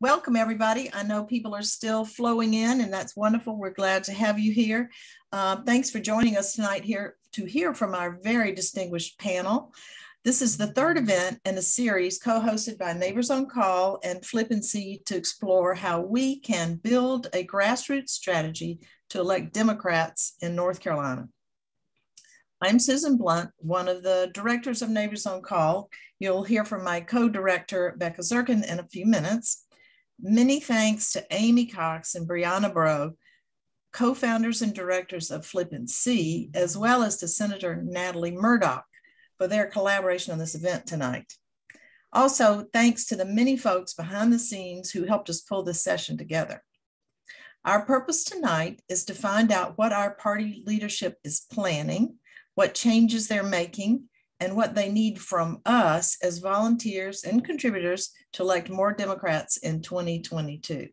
Welcome, everybody. I know people are still flowing in, and that's wonderful. We're glad to have you here. Thanks for joining us tonight here to hear from our very distinguished panel. This is the third event in a series co-hosted by Neighbors on Call and Flip NC to explore how we can build a grassroots strategy to elect Democrats in North Carolina. I'm Susan Blunt, one of the directors of Neighbors on Call. You'll hear from my co-director, Becca Zirkin, in a few minutes. Many thanks to Amy Cox and Brianna Bro, co-founders and directors of Flip NC, as well as to Senator Natalie Murdock for their collaboration on this event tonight. Also, thanks to the many folks behind the scenes who helped us pull this session together. Our purpose tonight is to find out what our party leadership is planning, what changes they're making, and what they need from us as volunteers and contributors to elect more Democrats in 2022.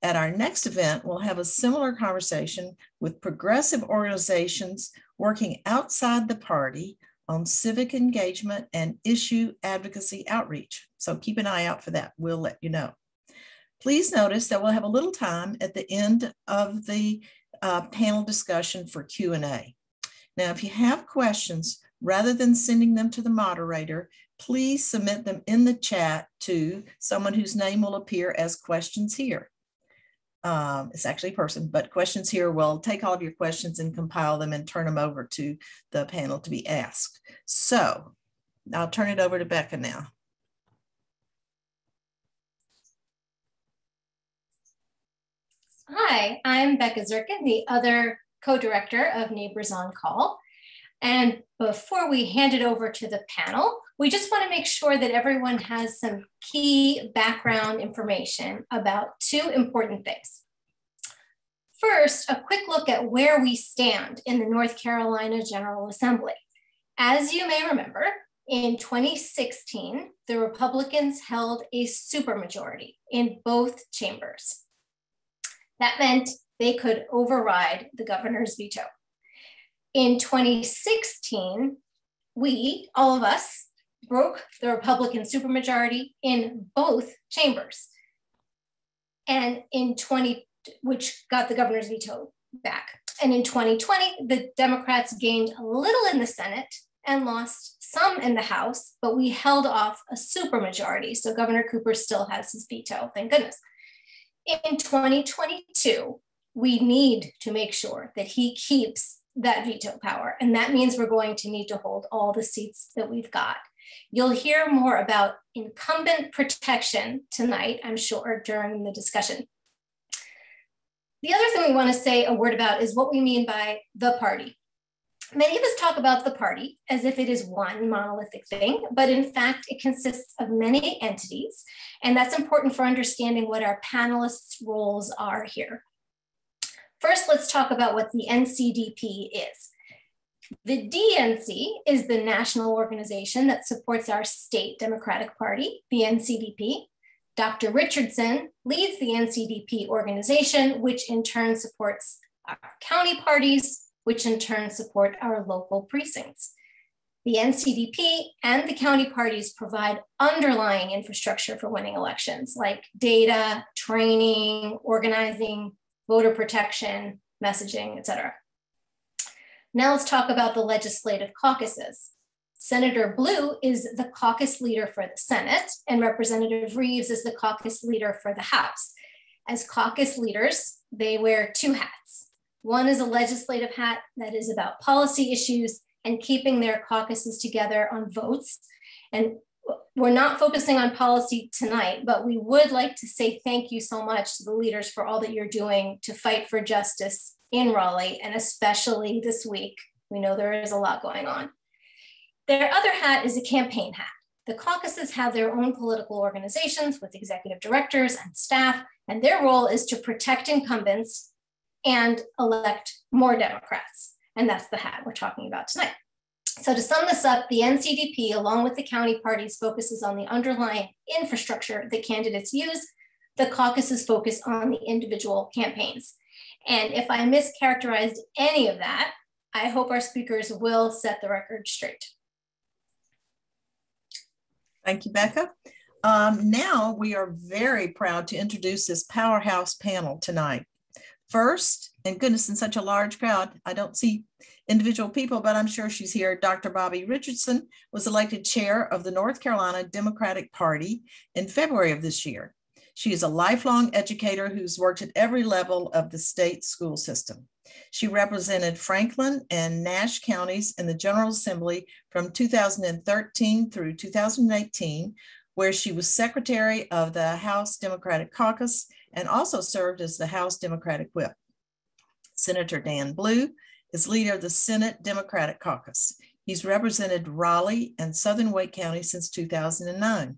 At our next event, we'll have a similar conversation with progressive organizations working outside the party on civic engagement and issue advocacy outreach. So keep an eye out for that. We'll let you know. Please notice that we'll have a little time at the end of the panel discussion for Q&A. Now, if you have questions, rather than sending them to the moderator, please submit them in the chat to someone whose name will appear as questions here. It's actually a person, but questions here will take all of your questions and compile them and turn them over to the panel to be asked. So I'll turn it over to Becca now. Hi, I'm Becca Zirkin, the other co-director of Neighbors on Call. And before we hand it over to the panel, we just want to make sure that everyone has some key background information about two important things. First, a quick look at where we stand in the North Carolina General Assembly. As you may remember, in 2016, the Republicans held a supermajority in both chambers. That meant they could override the governor's veto. In 2016, we, all of us, broke the Republican supermajority in both chambers, and which got the governor's veto back. And in 2020, the Democrats gained a little in the Senate and lost some in the House, but we held off a supermajority. So Governor Cooper still has his veto, thank goodness. In 2022, we need to make sure that he keeps that veto power. And that means we're going to need to hold all the seats that we've got. You'll hear more about incumbent protection tonight, I'm sure, during the discussion. The other thing we want to say a word about is what we mean by the party. Many of us talk about the party as if it is one monolithic thing, but in fact, it consists of many entities. And that's important for understanding what our panelists' roles are here. First, let's talk about what the NCDP is. The DNC is the national organization that supports our state Democratic Party, the NCDP. Dr. Richardson leads the NCDP organization, which in turn supports our county parties, which in turn support our local precincts. The NCDP and the county parties provide underlying infrastructure for winning elections, like data, training, organizing, voter protection, messaging, et cetera. Now let's talk about the legislative caucuses. Senator Blue is the caucus leader for the Senate, and Representative Reives is the caucus leader for the House. As caucus leaders, they wear two hats. One is a legislative hat that is about policy issues and keeping their caucuses together on votes. And we're not focusing on policy tonight, but we would like to say thank you so much to the leaders for all that you're doing to fight for justice in Raleigh, and especially this week. We know there is a lot going on. Their other hat is a campaign hat. The caucuses have their own political organizations with executive directors and staff, and their role is to protect incumbents and elect more Democrats. And that's the hat we're talking about tonight. So to sum this up, the NCDP, along with the county parties, focuses on the underlying infrastructure that candidates use. The caucuses focus on the individual campaigns. And if I mischaracterized any of that, I hope our speakers will set the record straight. Thank you, Becca. Now we are very proud to introduce this powerhouse panel tonight. First, and goodness, in such a large crowd, I don't see individual people, but I'm sure she's here. Dr. Bobbie Richardson was elected chair of the North Carolina Democratic Party in February of this year. She is a lifelong educator who's worked at every level of the state school system. She represented Franklin and Nash counties in the General Assembly from 2013 through 2018, where she was secretary of the House Democratic Caucus and also served as the House Democratic Whip. Senator Dan Blue is leader of the Senate Democratic Caucus. He's represented Raleigh and Southern Wake County since 2009.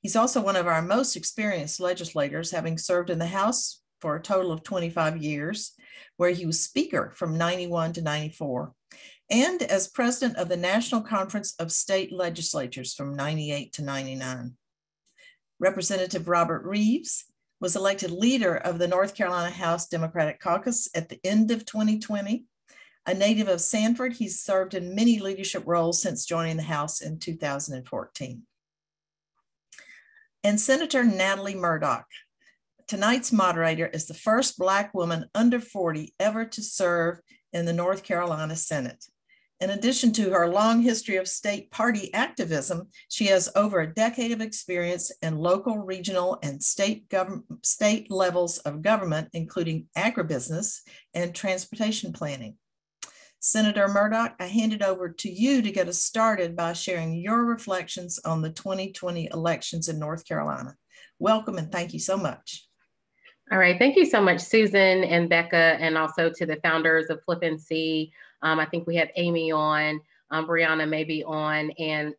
He's also one of our most experienced legislators, having served in the House for a total of 25 years, where he was Speaker from 91 to 94, and as president of the National Conference of State Legislatures from 98 to 99. Representative Robert Reives was elected leader of the North Carolina House Democratic Caucus at the end of 2020. A native of Sanford, he's served in many leadership roles since joining the House in 2014. And Senator Natalie Murdock, tonight's moderator, is the first Black woman under 40 ever to serve in the North Carolina Senate. In addition to her long history of state party activism, she has over a decade of experience in local, regional, and state levels of government, including agribusiness and transportation planning. Senator Murdock, I hand it over to you to get us started by sharing your reflections on the 2020 elections in North Carolina. Welcome and thank you so much. All right, thank you so much, Susan and Becca, and also to the founders of Flip NC. I think we have Amy on, Brianna may be on, and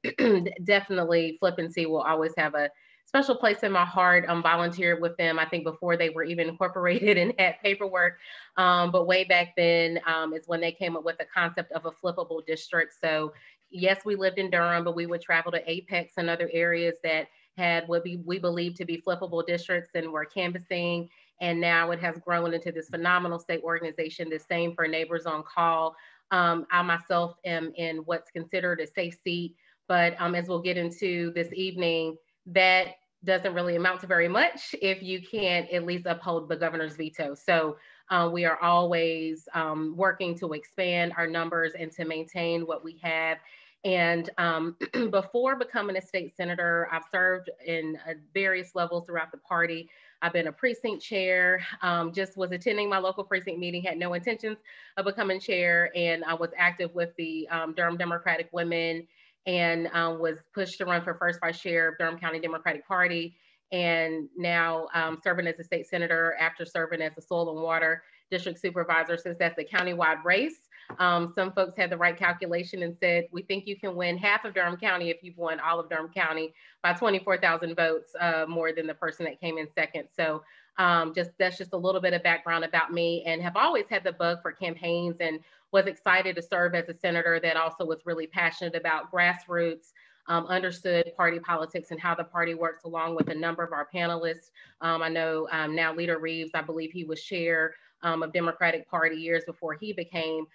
definitely Flip NC will always have a special place in my heart. Volunteered with them, I think before they were even incorporated and had paperwork, but way back then is when they came up with the concept of a flippable district. So yes, we lived in Durham, but we would travel to Apex and other areas that had what we believe to be flippable districts, and we're canvassing. And now it has grown into this phenomenal state organization, the same for Neighbors on Call. I myself am in what's considered a safe seat, but as we'll get into this evening, that doesn't really amount to very much if you can't at least uphold the governor's veto. So we are always working to expand our numbers and to maintain what we have. And before becoming a state senator, I've served in various levels throughout the party. I've been a precinct chair, just was attending my local precinct meeting, had no intentions of becoming chair, and I was active with the Durham Democratic Women, and was pushed to run for first vice chair of Durham County Democratic Party, and now serving as a state senator after serving as a soil and water district supervisor, since that's a countywide race. Some folks had the right calculation and said, we think you can win half of Durham County if you've won all of Durham County by 24,000 votes, more than the person that came in second. So that's just a little bit of background about me, and have always had the bug for campaigns, and was excited to serve as a senator that also was really passionate about grassroots, understood party politics and how the party works, along with a number of our panelists. I know now Leader Reives, I believe he was chair of Democratic Party years before he became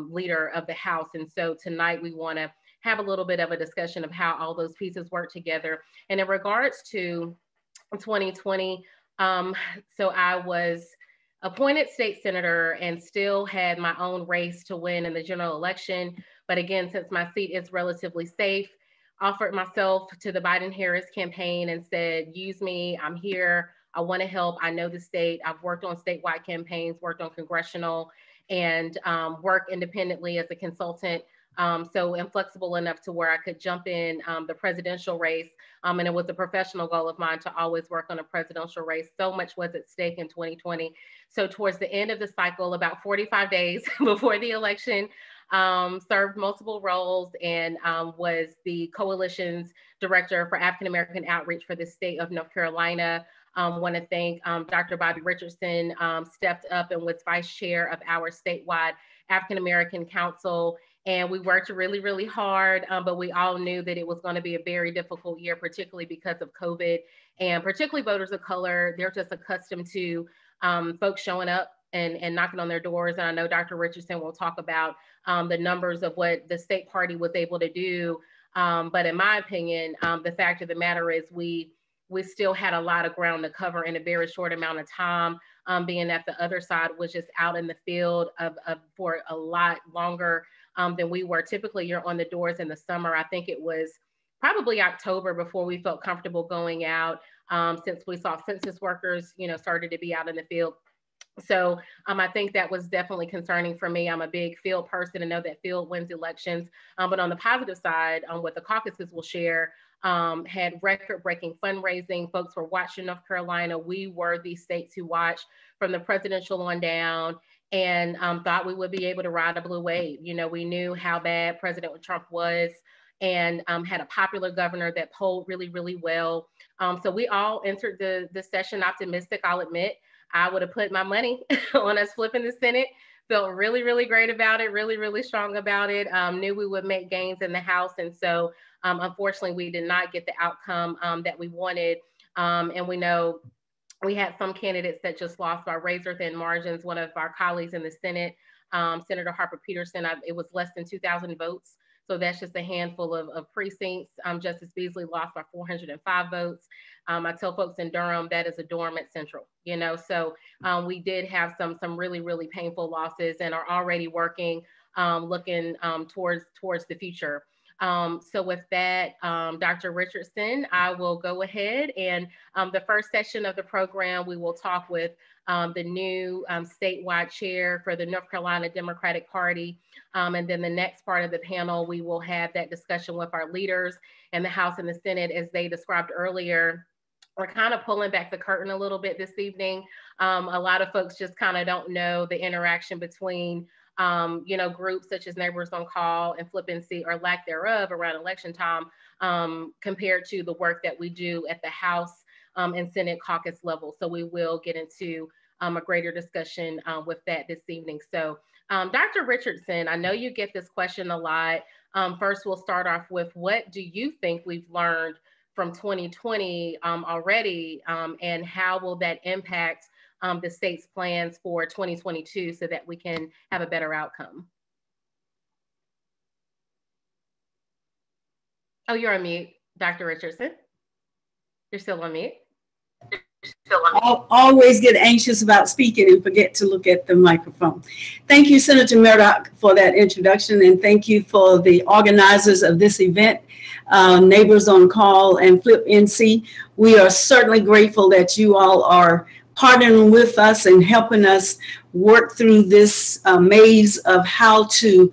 leader of the House. And so tonight we want to have a little bit of a discussion of how all those pieces work together. And in regards to 2020, so I was appointed state senator and still had my own race to win in the general election. But again, since my seat is relatively safe, offered myself to the Biden-Harris campaign and said, use me, I'm here, I want to help, I know the state, I've worked on statewide campaigns, worked on congressional, and work independently as a consultant. So I'm flexible enough to where I could jump in the presidential race. And it was a professional goal of mine to always work on a presidential race. So much was at stake in 2020. So towards the end of the cycle, about 45 days before the election, served multiple roles, and was the coalition's director for African-American outreach for the state of North Carolina. Want to thank Dr. Bobbie Richardson, stepped up and was vice chair of our statewide African-American Council. And we worked really, really hard, but we all knew that it was going to be a very difficult year, particularly because of COVID, and particularly voters of color. They're just accustomed to folks showing up and knocking on their doors. And I know Dr. Richardson will talk about the numbers of what the state party was able to do But in my opinion, the fact of the matter is we still had a lot of ground to cover in a very short amount of time, being that the other side was just out in the field for a lot longer than we were. Typically, you're on the doors in the summer. I think it was probably October before we felt comfortable going out, since we saw census workers, started to be out in the field. So I think that was definitely concerning for me. I'm a big field person and know that field wins elections. But on the positive side, what the caucuses will share, had record-breaking fundraising. Folks were watching North Carolina. We were the state to watch from the presidential on down, and thought we would be able to ride a blue wave. We knew how bad President Trump was, and had a popular governor that polled really, really well. So we all entered the session optimistic, I'll admit. I would have put my money on us flipping the Senate. Felt really, really great about it, really, really strong about it. Knew we would make gains in the House. And so unfortunately, we did not get the outcome that we wanted. And we know we had some candidates that just lost by razor-thin margins. One of our colleagues in the Senate, Senator Harper Peterson, it was less than 2,000 votes. So that's just a handful of precincts. Justice Beasley lost by 405 votes. I tell folks in Durham that is a dormant Central, So we did have some really, really painful losses and are already working, looking towards the future. So with that, Dr. Richardson, I will go ahead and the first session of the program, we will talk with the new statewide chair for the North Carolina Democratic Party. And then the next part of the panel, we will have that discussion with our leaders in the House and the Senate. As they described earlier, we're kind of pulling back the curtain a little bit this evening. A lot of folks just kind of don't know the interaction between groups such as Neighbors on Call and Flip NC, or lack thereof, around election time, compared to the work that we do at the House and Senate caucus level. So we will get into a greater discussion with that this evening. So Dr. Richardson, I know you get this question a lot. First, we'll start off with, what do you think we've learned from 2020 already, and how will that impact the state's plans for 2022 so that we can have a better outcome? Oh, you're on mute, Dr. Richardson. You're still on mute. I always get anxious about speaking and forget to look at the microphone. Thank you, Senator Murdock, for that introduction, and thank you for the organizers of this event, Neighbors on Call and Flip NC. We are certainly grateful that you all are partnering with us and helping us work through this maze of how to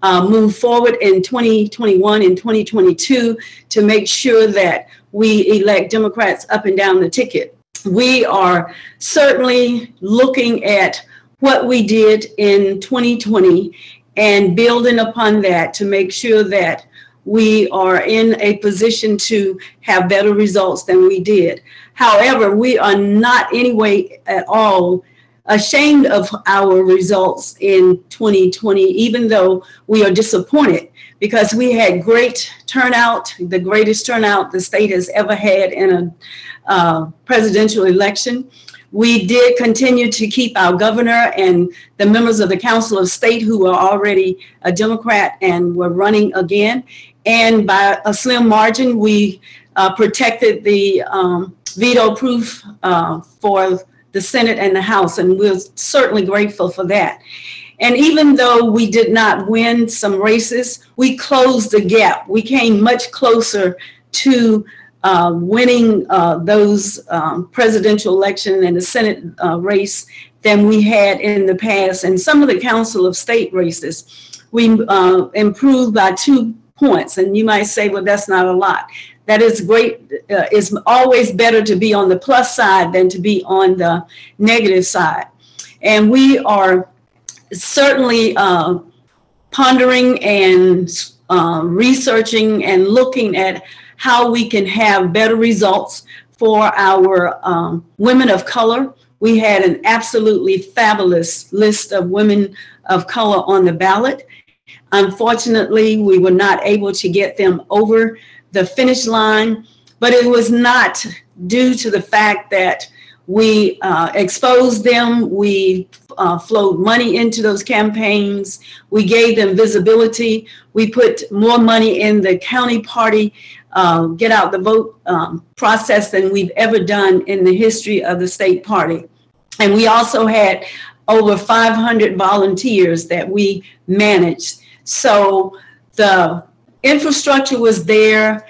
move forward in 2021 and 2022 to make sure that we elect Democrats up and down the ticket. We are certainly looking at what we did in 2020 and building upon that to make sure that we are in a position to have better results than we did. However, we are not anyway at all ashamed of our results in 2020, even though we are disappointed, because we had great turnout, the greatest turnout the state has ever had in a presidential election. We did continue to keep our governor and the members of the Council of State who were already a Democrat and were running again. And by a slim margin, we protected the veto proof for the Senate and the House, and we're certainly grateful for that. And even though we did not win some races, we closed the gap. We came much closer to winning those presidential election and the Senate race than we had in the past. And some of the Council of State races, we improved by 2 points. And you might say, well, that's not a lot. That is great. It's always better to be on the plus side than to be on the negative side. And we are certainly pondering and researching and looking at how we can have better results for our women of color. We had an absolutely fabulous list of women of color on the ballot. Unfortunately, we were not able to get them over the finish line, but it was not due to the fact that We exposed them. We flowed money into those campaigns. We gave them visibility. We put more money in the county party get out the vote process than we've ever done in the history of the state party. And we also had over 500 volunteers that we managed. So the infrastructure was there,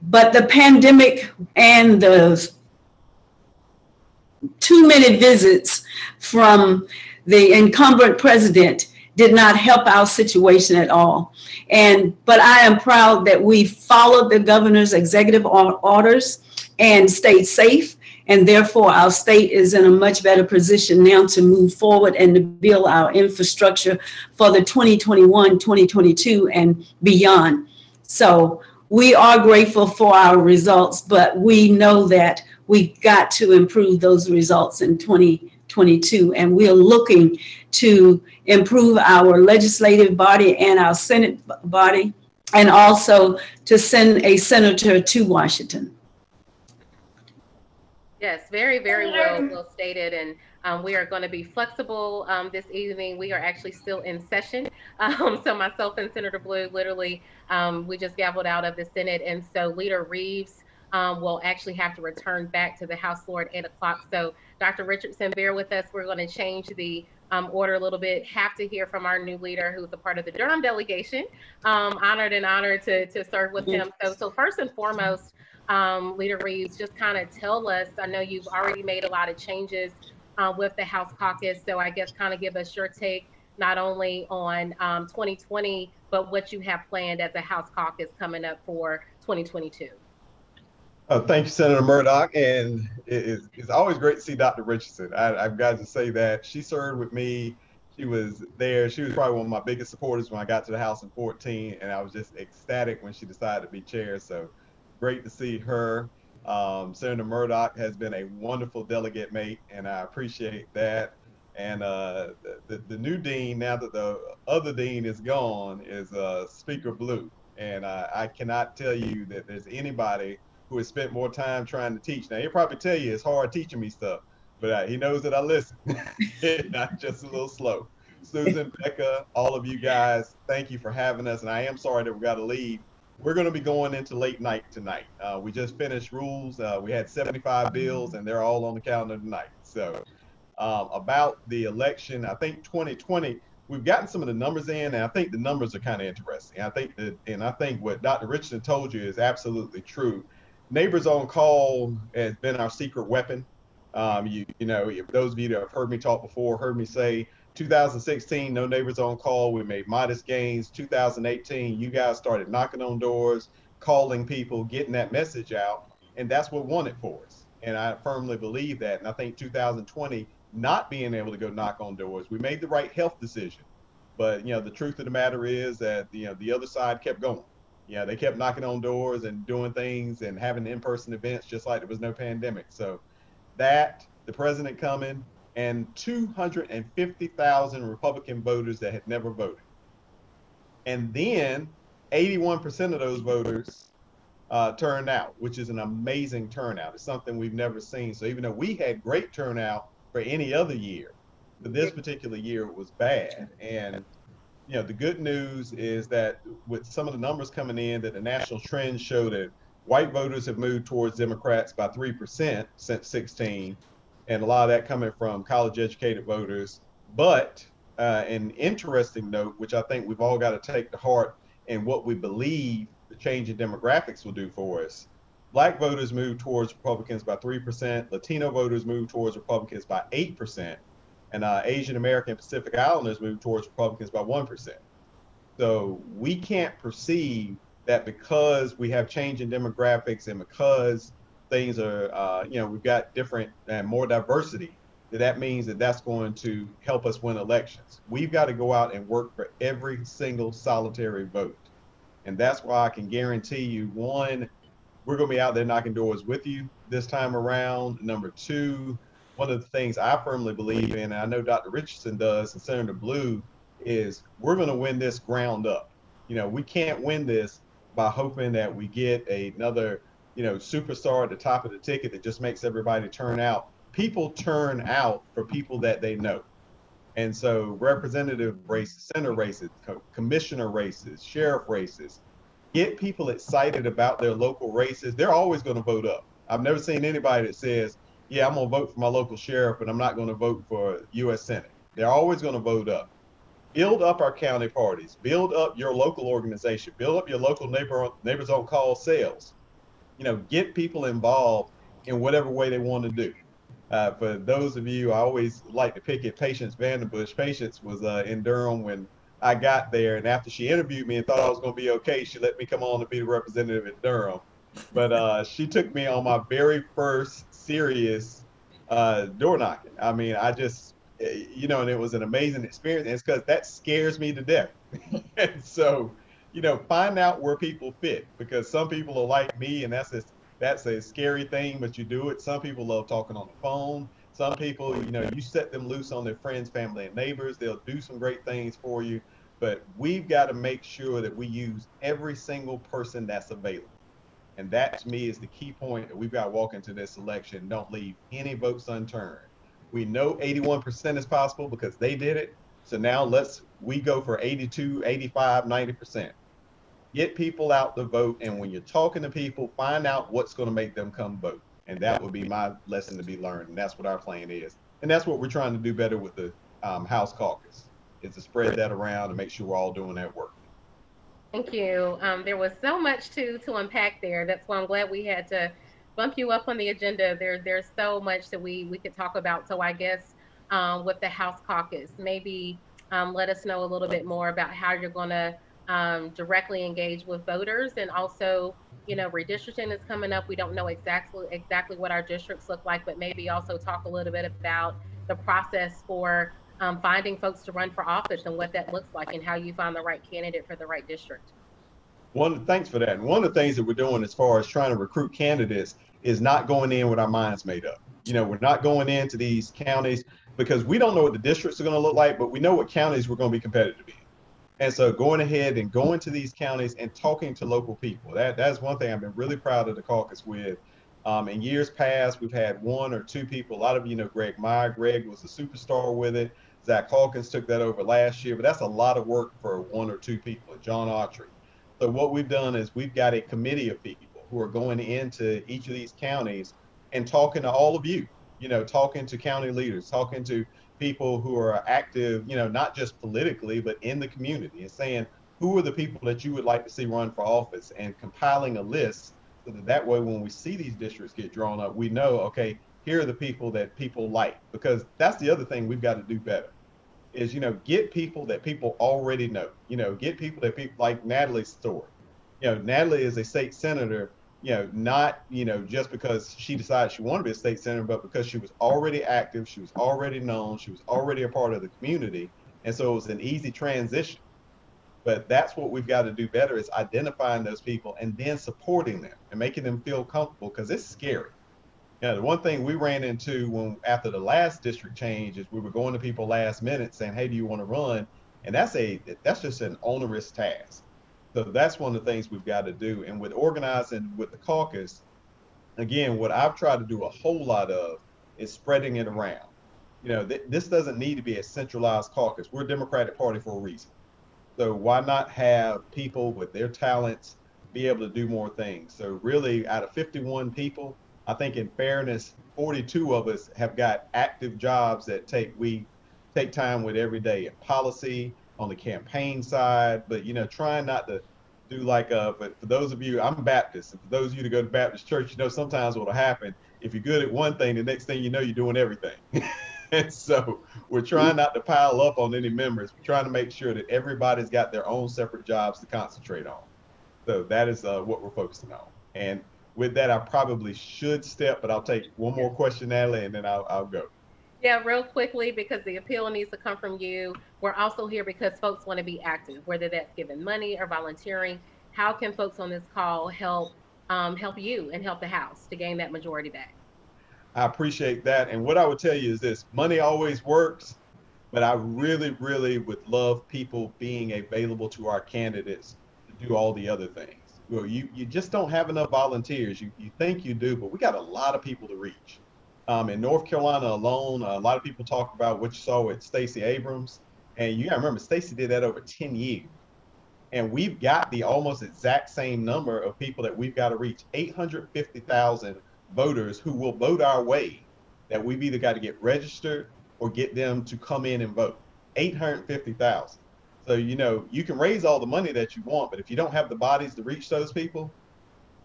but the pandemic and the too many visits from the incumbent president did not help our situation at all. But I am proud that we followed the governor's executive orders and stayed safe. And therefore, our state is in a much better position now to move forward and to build our infrastructure for the 2021, 2022, and beyond. So we are grateful for our results, but we know that we got to improve those results in 2022. And we're looking to improve our legislative body and our Senate body, and also to send a senator to Washington. Yes, very, very well stated. And we are going to be flexible this evening. We are actually still in session. So myself and Senator Blue, literally, we just gavelled out of the Senate. And so Leader Reives will actually have to return back to the House floor at 8 o'clock. So Dr. Richardson, bear with us. We're going to change the order a little bit. Have to hear from our new leader, who's a part of the Durham delegation. Honored to serve with him. So first and foremost, Leader Reives, just kind of tell us, I know you've already made a lot of changes with the House Caucus. So I guess kind of give us your take, not only on 2020, but what you have planned as a House Caucus coming up for 2022. Thank you, Senator Murdock. And it's always great to see Dr. Richardson. I've got to say that she served with me. She was there. She was probably one of my biggest supporters when I got to the House in 2014. And I was just ecstatic when she decided to be chair. So great to see her. Senator Murdock has been a wonderful delegate mate, and I appreciate that. And the new dean, now that the other dean is gone, is Speaker Blue. And I cannot tell you that there's anybody who has spent more time trying to teach. Now, he'll probably tell you it's hard teaching me stuff, but he knows that I listen. I'm just a little slow. Susan, Becca, all of you guys, thank you for having us. And I am sorry that we got to leave. We're going to be going into late night tonight. We just finished rules. We had 75 bills, and they're all on the calendar tonight. So about the election, I think 2020, we've gotten some of the numbers in, and I think the numbers are kind of interesting. I think what Dr. Richardson told you is absolutely true. Neighbors on call has been our secret weapon. You know, if those of you that have heard me talk before, heard me say 2016, no neighbors on call. We made modest gains. 2018, you guys started knocking on doors, calling people, getting that message out. And that's what won it for us. And I firmly believe that. And I think 2020, not being able to go knock on doors, we made the right health decision. But, you know, the truth of the matter is that, you know, the other side kept going. Yeah, they kept knocking on doors and doing things and having in-person events just like there was no pandemic. So that, the president coming, and 250,000 Republican voters that had never voted. And then 81% of those voters turned out, which is an amazing turnout. It's something we've never seen. So even though we had great turnout for any other year, but this particular year it was bad. And you know, the good news is that with some of the numbers coming in, that the national trends show that white voters have moved towards Democrats by 3% since 16, and a lot of that coming from college-educated voters. But an interesting note, which I think we've all got to take to heart, and what we believe the change in demographics will do for us. Black voters move towards Republicans by 3%. Latino voters move towards Republicans by 8%. And Asian American Pacific Islanders move towards Republicans by 1%. So we can't perceive that because we have change in demographics and because things are, you know, we've got different and more diversity, that means that that's going to help us win elections. We've got to go out and work for every single solitary vote. And that's why I can guarantee you, one, we're going to be out there knocking doors with you this time around. Number two, one of the things I firmly believe in, and I know Dr. Richardson does, and Senator Blue, is we're going to win this ground up. You know, we can't win this by hoping that we get another, you know, superstar at the top of the ticket that just makes everybody turn out. people turn out for people that they know. And so representative races, senator races, commissioner races, sheriff races, get people excited about their local races. They're always going to vote up. I've never seen anybody that says, yeah, I'm going to vote for my local sheriff, but I'm not going to vote for U.S. Senate. They're always going to vote up. Build up our county parties. Build up your local organization. Build up your local neighbors on call sales. Get people involved in whatever way they want to do. For those of you, I always like to pick at Patience Vanderbush. Patience was in Durham when I got there, and after she interviewed me and thought I was going to be okay, she let me come on to be the representative at Durham. But she took me on my very first serious door knocking. I mean, I just, and it was an amazing experience. And it's because that scares me to death. And so, find out where people fit, because some people are like me, and that's a scary thing, but you do it. Some people love talking on the phone. Some people, you set them loose on their friends, family, and neighbors. They'll do some great things for you. But we've got to make sure that we use every single person that's available. And that, to me, is the key point that we've got to walk into this election. Don't leave any votes unturned. We know 81% is possible because they did it. So now we go for 82, 85, 90%. Get people out to vote. And when you're talking to people, find out what's going to make them come vote. And that would be my lesson to be learned. And that's what our plan is. And that's what we're trying to do better with the House Caucus, is to spread that around and make sure we're all doing that work. Thank you. There was so much to unpack there. That's why I'm glad we had to bump you up on the agenda. There's so much that we could talk about. So I guess with the House Caucus, maybe let us know a little bit more about how you're going to directly engage with voters. And also, redistricting is coming up. We don't know exactly what our districts look like, but maybe also talk a little bit about the process for finding folks to run for office and what that looks like and how you find the right candidate for the right district. Thanks for that. And one of the things that we're doing as far as trying to recruit candidates is not going in with our minds made up. We're not going into these counties because we don't know what the districts are going to look like, but we know what counties we're going to be competitive in. And so going ahead and going to these counties and talking to local people, that's one thing I've been really proud of the caucus with. In years past, we've had one or two people. A lot of you know Greg Meyer. Greg was a superstar with it. Zach Hawkins took that over last year, but that's a lot of work for one or two people. John Autry. So what we've done is we've got a committee of people who are going into each of these counties and talking to all of you, talking to county leaders, talking to people who are active, not just politically, but in the community, and saying, who are the people that you would like to see run for office, and compiling a list so that way when we see these districts get drawn up, we know, okay, here are the people that people like. Because that's the other thing we've got to do better is, get people that people already know, get people that people like Natalie's story. Natalie is a state senator, not, just because she decided she wanted to be a state senator, but because she was already active, she was already known, she was already a part of the community. And so it was an easy transition. But that's what we've got to do better, is identifying those people and then supporting them and making them feel comfortable, because it's scary. The one thing we ran into after the last district change is we were going to people last minute saying, hey, do you want to run? And that's just an onerous task. So that's one of the things we've got to do. And with organizing with the caucus, again, what I've tried to do a whole lot of is spreading it around. This doesn't need to be a centralized caucus. We're a Democratic Party for a reason. So why not have people with their talents be able to do more things? So really, out of 51 people, I think in fairness, 42 of us have got active jobs that we take time with every day in policy, on the campaign side, but trying not to do but for those of you, I'm Baptist, and for those of you to go to Baptist church, sometimes what'll happen, if you're good at one thing, the next thing you know, you're doing everything. And so we're trying not to pile up on any members. We're trying to make sure that everybody's got their own separate jobs to concentrate on. So that is what we're focusing on. And with that, I probably should step, but I'll take one more question, Natalie, and then I'll go. Yeah, real quickly, because the appeal needs to come from you. We're also here because folks want to be active, whether that's giving money or volunteering. How can folks on this call help you and help the House to gain that majority back? I appreciate that. And what I would tell you is this: money always works, but I really, really would love people being available to our candidates to do all the other things. Well, you just don't have enough volunteers. You think you do, but we got a lot of people to reach. In North Carolina alone, a lot of people talk about what you saw with Stacey Abrams. And you got to remember, Stacey did that over 10 years. And we've got the almost exact same number of people that we've got to reach, 850,000 voters who will vote our way, that we've either got to get registered or get them to come in and vote. 850,000. So, you know, you can raise all the money that you want, but if you don't have the bodies to reach those people,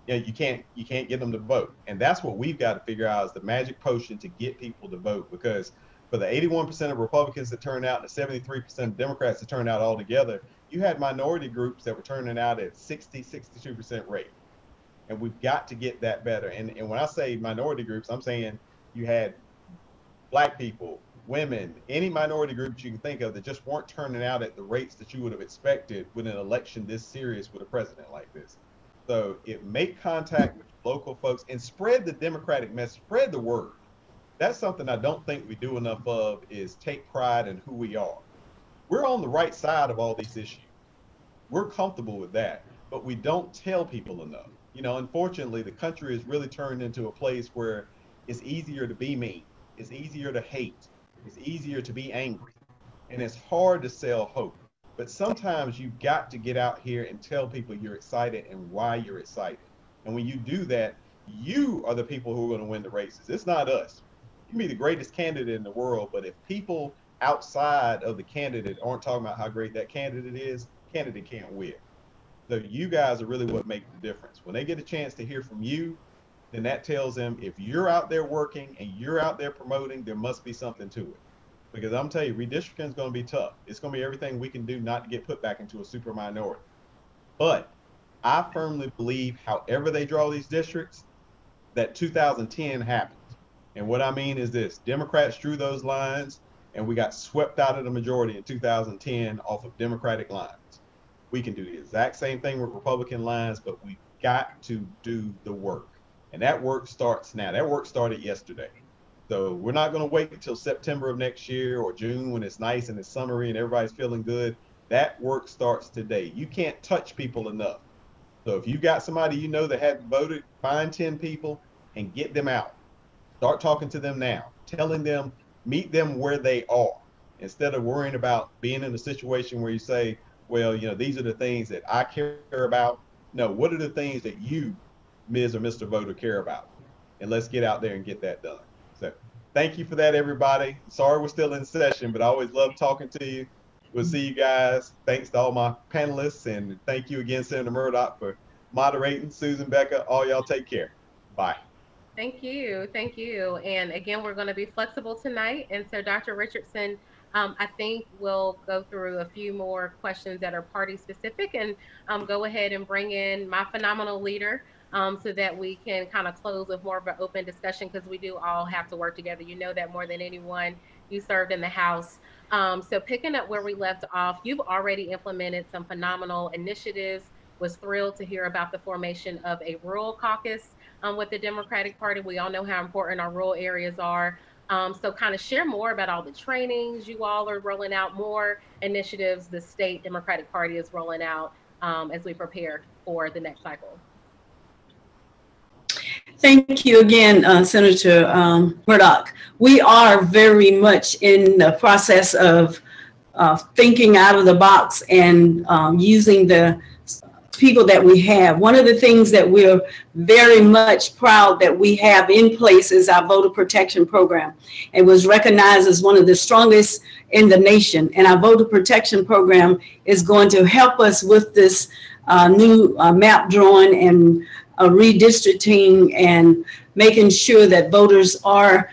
you know, you can't get them to vote. And that's what we've got to figure out is the magic potion to get people to vote, because for the 81% of Republicans that turned out and the 73% of Democrats that turned out all together, you had minority groups that were turning out at 62% rate. And we've got to get that better. And when I say minority groups, I'm saying you had Black people, women, any minority groups you can think of that just weren't turning out at the rates that you would have expected with an election this serious with a president like this. So make contact with local folks and spread the Democratic message, spread the word. That's something I don't think we do enough of, is take pride in who we are. We're on the right side of all these issues. We're comfortable with that, but we don't tell people enough. You know, unfortunately, the country has really turned into a place where it's easier to be mean. It's easier to hate. It's easier to be angry. And it's hard to sell hope. But sometimes you've got to get out here and tell people you're excited and why you're excited. And when you do that, you are the people who are going to win the races. It's not us. You can be the greatest candidate in the world, but if people outside of the candidate aren't talking about how great that candidate is, candidate can't win. So you guys are really what make the difference. When they get a chance to hear from you, then that tells them if you're out there working and you're out there promoting, there must be something to it. Because I'm telling you, redistricting is going to be tough. It's going to be everything we can do not to get put back into a super minority. But I firmly believe, however they draw these districts, that 2010 happened. And what I mean is this: Democrats drew those lines, and we got swept out of the majority in 2010 off of Democratic lines. We can do the exact same thing with Republican lines, but we've got to do the work. And that work starts now. That work started yesterday. So we're not going to wait until September of next year or June when it's nice and it's summery and everybody's feeling good. That work starts today. You can't touch people enough. So if you got somebody you know that hadn't voted, find 10 people and get them out. Start talking to them now, telling them, meet them where they are, instead of worrying about being in a situation where you say, well, you know, these are the things that I care about. No, what are the things that you, Ms. or Mr. Voter, care about? And let's get out there and get that done. So thank you for that, everybody. Sorry we're still in session, but I always love talking to you. We'll see you guys. Thanks to all my panelists, and thank you again, Senator Murdock, for moderating. Susan, Becca, all y'all take care. Bye. Thank you. Thank you. And again, we're going to be flexible tonight. And so Dr. Richardson, I think we'll go through a few more questions that are party specific, and go ahead and bring in my phenomenal leader, so that we can kind of close with more of an open discussion, because we do all have to work together. You know that more than anyone. You served in the House. So picking up where we left off, you've already implemented some phenomenal initiatives. Was thrilled to hear about the formation of a rural caucus with the Democratic Party. We all know how important our rural areas are. So kind of share more about all the trainings you all are rolling out, more initiatives the state Democratic Party is rolling out as we prepare for the next cycle. Thank you again, Senator Murdock. We are very much in the process of thinking out of the box and using the people that we have. One of the things that we're very much proud that we have in place is our voter protection program. It was recognized as one of the strongest in the nation. And our voter protection program is going to help us with this new map drawing and redistricting and making sure that voters are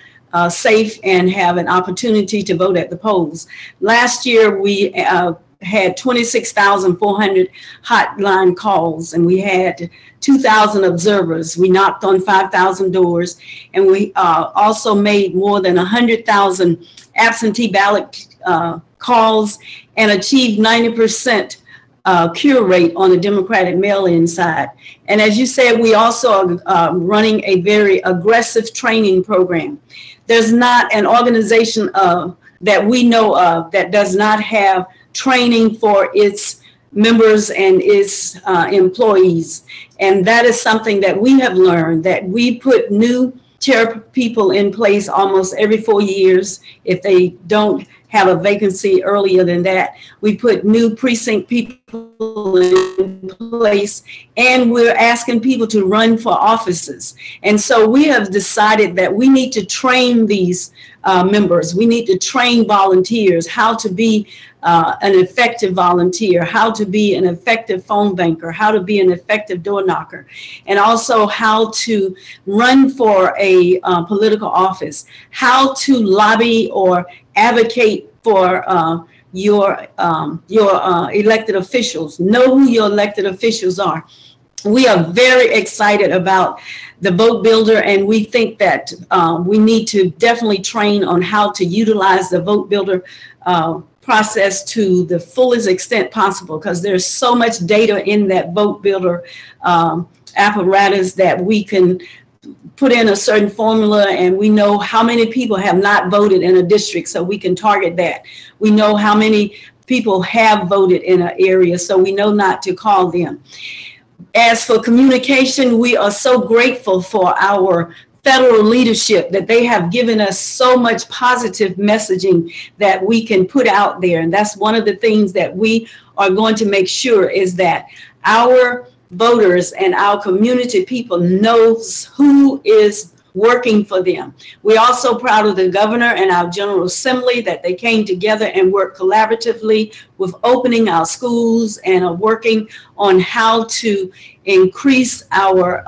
safe and have an opportunity to vote at the polls. Last year, we had 26,400 hotline calls, and we had 2,000 observers. We knocked on 5,000 doors, and we also made more than 100,000 absentee ballot calls and achieved 90% cure rate on the Democratic mail-in side. And as you said, we also are running a very aggressive training program. There's not an organization that we know of that does not have training for its members and its employees. And that is something that we have learned, that we put new chair people in place almost every 4 years. If they don't have a vacancy earlier than that, we put new precinct people in place, and we're asking people to run for offices. And so we have decided that we need to train these members. We need to train volunteers how to be an effective volunteer, how to be an effective phone banker, how to be an effective door knocker, and also how to run for a political office, how to lobby or advocate for your elected officials. Know who your elected officials are. We are very excited about the vote builder, and we think that we need to definitely train on how to utilize the vote builder process to the fullest extent possible, because there's so much data in that vote builder apparatus that we can put in a certain formula, and we know how many people have not voted in a district, so we can target that. We know how many people have voted in an area, so we know not to call them. As for communication, we are so grateful for our federal leadership that they have given us so much positive messaging that we can put out there. And that's one of the things that we are going to make sure is that our voters and our community people knows who is working for them. We're also proud of the governor and our General Assembly that they came together and worked collaboratively with opening our schools and are working on how to increase our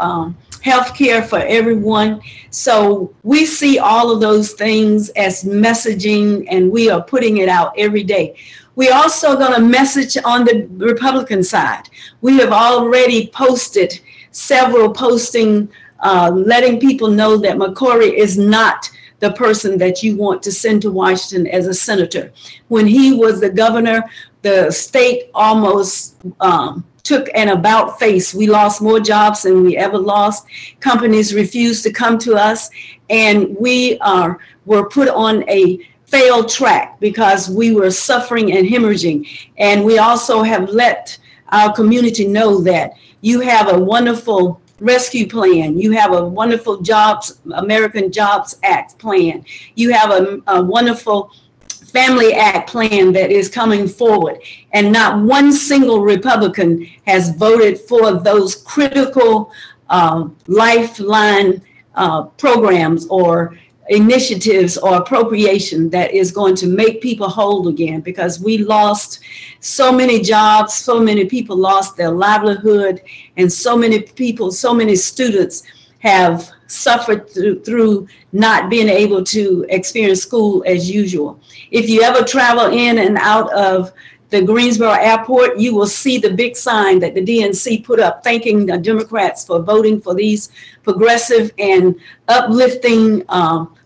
health care for everyone. So we see all of those things as messaging, and we are putting it out every day. We're also going to message on the Republican side. We have already posted several postings letting people know that McCrory is not the person that you want to send to Washington as a senator. When he was the governor, the state almost took an about face. We lost more jobs than we ever lost. Companies refused to come to us, and we were put on a failed track because we were suffering and hemorrhaging. And we also have let our community know that you have a wonderful rescue plan. You have a wonderful Jobs, American Jobs Act plan. You have a wonderful Family Act plan that is coming forward. And not one single Republican has voted for those critical lifeline programs or initiatives or appropriation that is going to make people whole again, because we lost so many jobs, so many people lost their livelihood, and so many people, so many students have suffered through not being able to experience school as usual. If you ever travel in and out of the Greensboro airport, you will see the big sign that the DNC put up thanking the Democrats for voting for these progressive and uplifting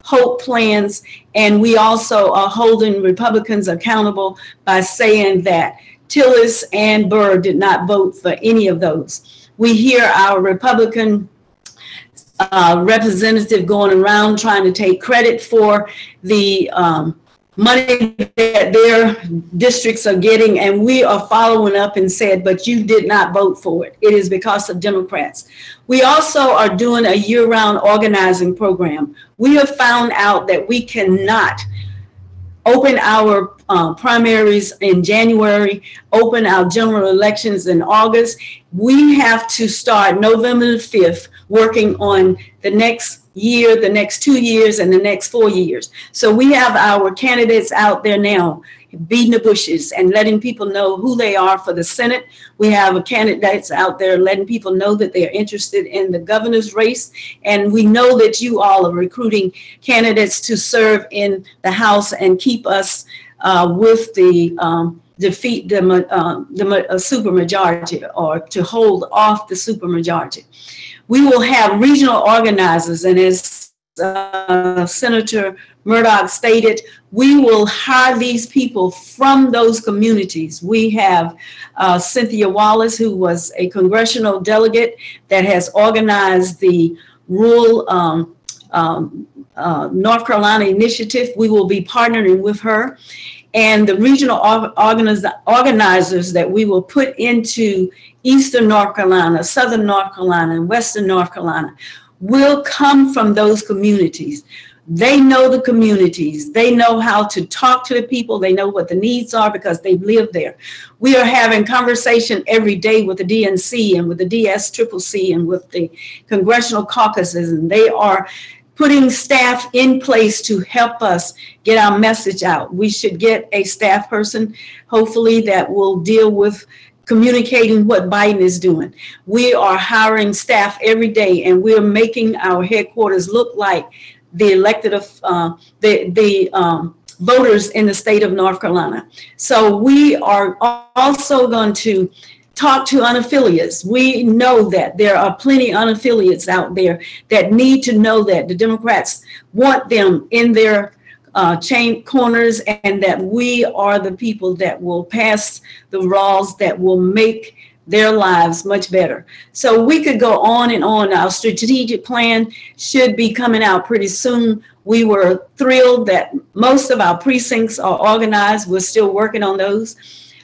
hope plans. And we also are holding Republicans accountable by saying that Tillis and Burr did not vote for any of those. We hear our Republican representative going around trying to take credit for the money that their districts are getting, and we are following up and said, but you did not vote for it. It is because of Democrats. We also are doing a year-round organizing program. We have found out that we cannot open our primaries in January, open our general elections in August. We have to start November the 5th working on the next year, the next 2 years, and the next 4 years. So we have our candidates out there now beating the bushes and letting people know who they are for the Senate. We have candidates out there letting people know that they're interested in the governor's race. And we know that you all are recruiting candidates to serve in the House and keep us with the defeat the supermajority, or to hold off the supermajority. We will have regional organizers, and as Senator Murdock stated, we will hire these people from those communities. We have Cynthia Wallace, who was a congressional delegate that has organized the rural North Carolina initiative. We will be partnering with her. And the regional organizers that we will put into Eastern North Carolina, Southern North Carolina, and Western North Carolina. will come from those communities. They know the communities. They know how to talk to the people. They know what the needs are because they've lived there. We are having conversation every day with the DNC and with the DSCCC and with the congressional caucuses, and they are putting staff in place to help us get our message out. We should get a staff person, hopefully, that will deal with communicating what Biden is doing. We are hiring staff every day, and we're making our headquarters look like the elected voters in the state of North Carolina. So we are also going to talk to unaffiliates. We know that there are plenty of unaffiliates out there that need to know that the Democrats want them in their chain corners, and that we are the people that will pass the laws that will make their lives much better. So we could go on and on. Our strategic plan should be coming out pretty soon. We were thrilled that most of our precincts are organized. We're still working on those.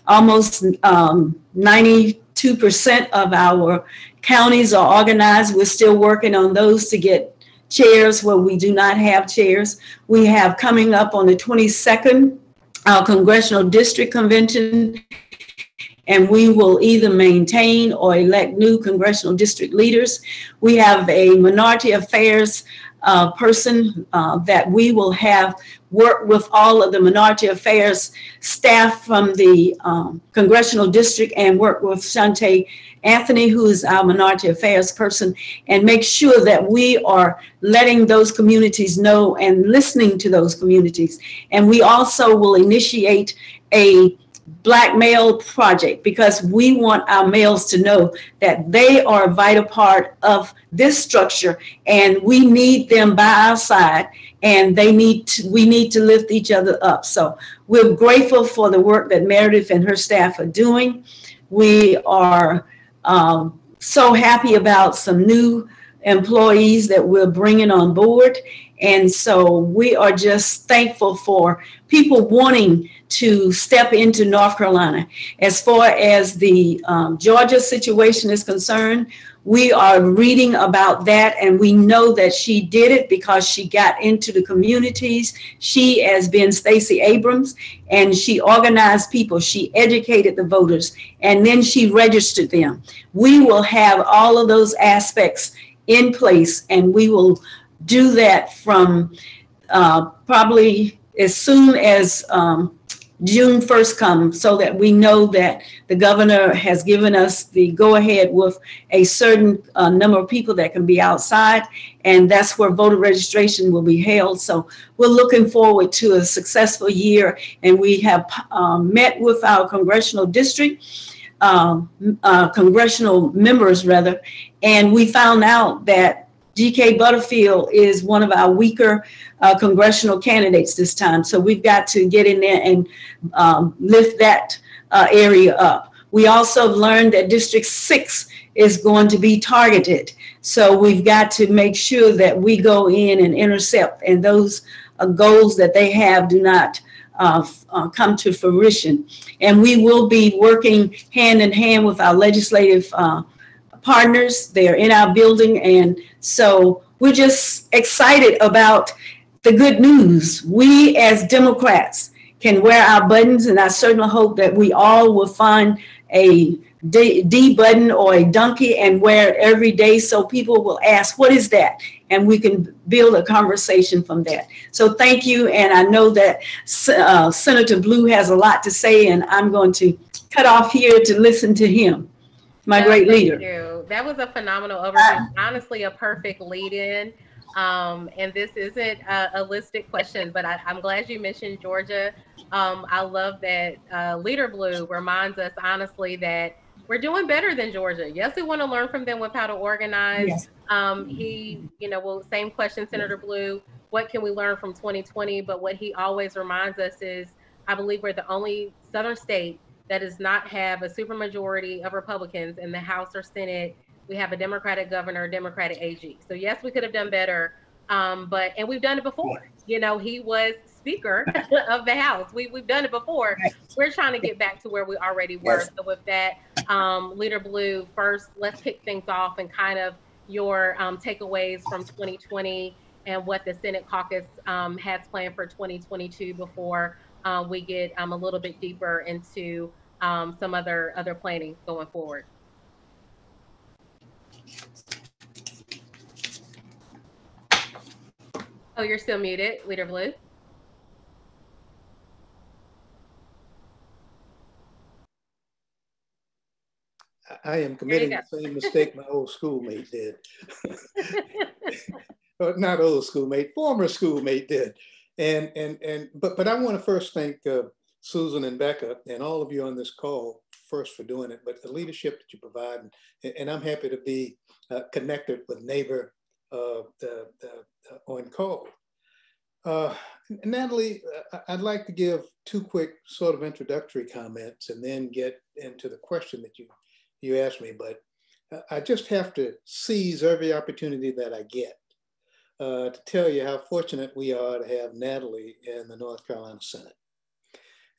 Almost 92% of our counties are organized. We're still working on those to get chairs where we do not have chairs. We have coming up on the 22nd, our congressional district convention, and we will either maintain or elect new congressional district leaders. We have a minority affairs person that we will have work with all of the minority affairs staff from the congressional district, and work with Shante Anthony, who is our minority affairs person, and make sure that we are letting those communities know and listening to those communities. And we also will initiate a Black male project, because we want our males to know that they are a vital part of this structure, and we need them by our side, and we need to lift each other up. So we're grateful for the work that Meredith and her staff are doing. We are so happy about some new employees that we're bringing on board. And so we are just thankful for people wanting to step into North Carolina. As far as the Georgia situation is concerned, we are reading about that, and we know that she did it because she got into the communities. She has been Stacey Abrams, and she organized people. She educated the voters, and then she registered them. We will have all of those aspects in place, and we will do that from probably as soon as June 1st comes, so that we know that the governor has given us the go-ahead with a certain number of people that can be outside, and that's where voter registration will be held. So we're looking forward to a successful year, and we have met with our congressional district, congressional members rather, and we found out that G.K. Butterfield is one of our weaker congressional candidates this time. So we've got to get in there and lift that area up. We also learned that District 6 is going to be targeted. So we've got to make sure that we go in and intercept, and those goals that they have do not come to fruition. And we will be working hand in hand with our legislative partners. They're in our building, and so we're just excited about the good news. We as Democrats can wear our buttons, and I certainly hope that we all will find a D button or a donkey and wear it every day, so people will ask, what is that? And we can build a conversation from that. So thank you, and I know that Senator Blue has a lot to say, and I'm going to cut off here to listen to him, my great leader. Thank you. That was a phenomenal overview. Honestly, a perfect lead-in. And this isn't a listed question, but I'm glad you mentioned Georgia. I love that Leader Blue reminds us, honestly, that we're doing better than Georgia. Yes, we want to learn from them with how to organize. Yes. Same question, Senator Blue, what can we learn from 2020? But what he always reminds us is, I believe we're the only Southern state that does not have a supermajority of Republicans in the House or Senate. We have a Democratic governor, Democratic AG. So yes, we could have done better, and we've done it before. You know, he was Speaker of the House. We've done it before. We're trying to get back to where we already were. So with that, Leader Blue, first, let's kick things off and kind of your takeaways from 2020 and what the Senate caucus has planned for 2022 before we get a little bit deeper into some other planning going forward. Oh, you're still muted, Leader Blue. I am committing the same mistake my old schoolmate did. Not old schoolmate, former schoolmate did. But I want to first thank Susan and Becca and all of you on this call first for doing it, but the leadership that you provide, and I'm happy to be connected with neighbor on call. Natalie, I'd like to give 2 quick sort of introductory comments and then get into the question that you asked me, but I just have to seize every opportunity that I get to tell you how fortunate we are to have Natalie in the North Carolina Senate.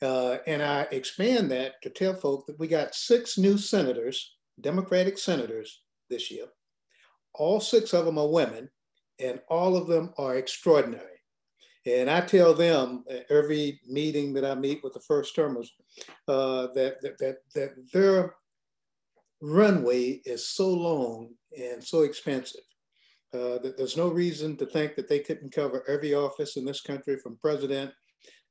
And I expand that to tell folks that we got 6 new senators, Democratic senators this year. All 6 of them are women, and all of them are extraordinary. And I tell them every meeting that I meet with the first termers that their runway is so long and so expensive that there's no reason to think that they couldn't cover every office in this country from president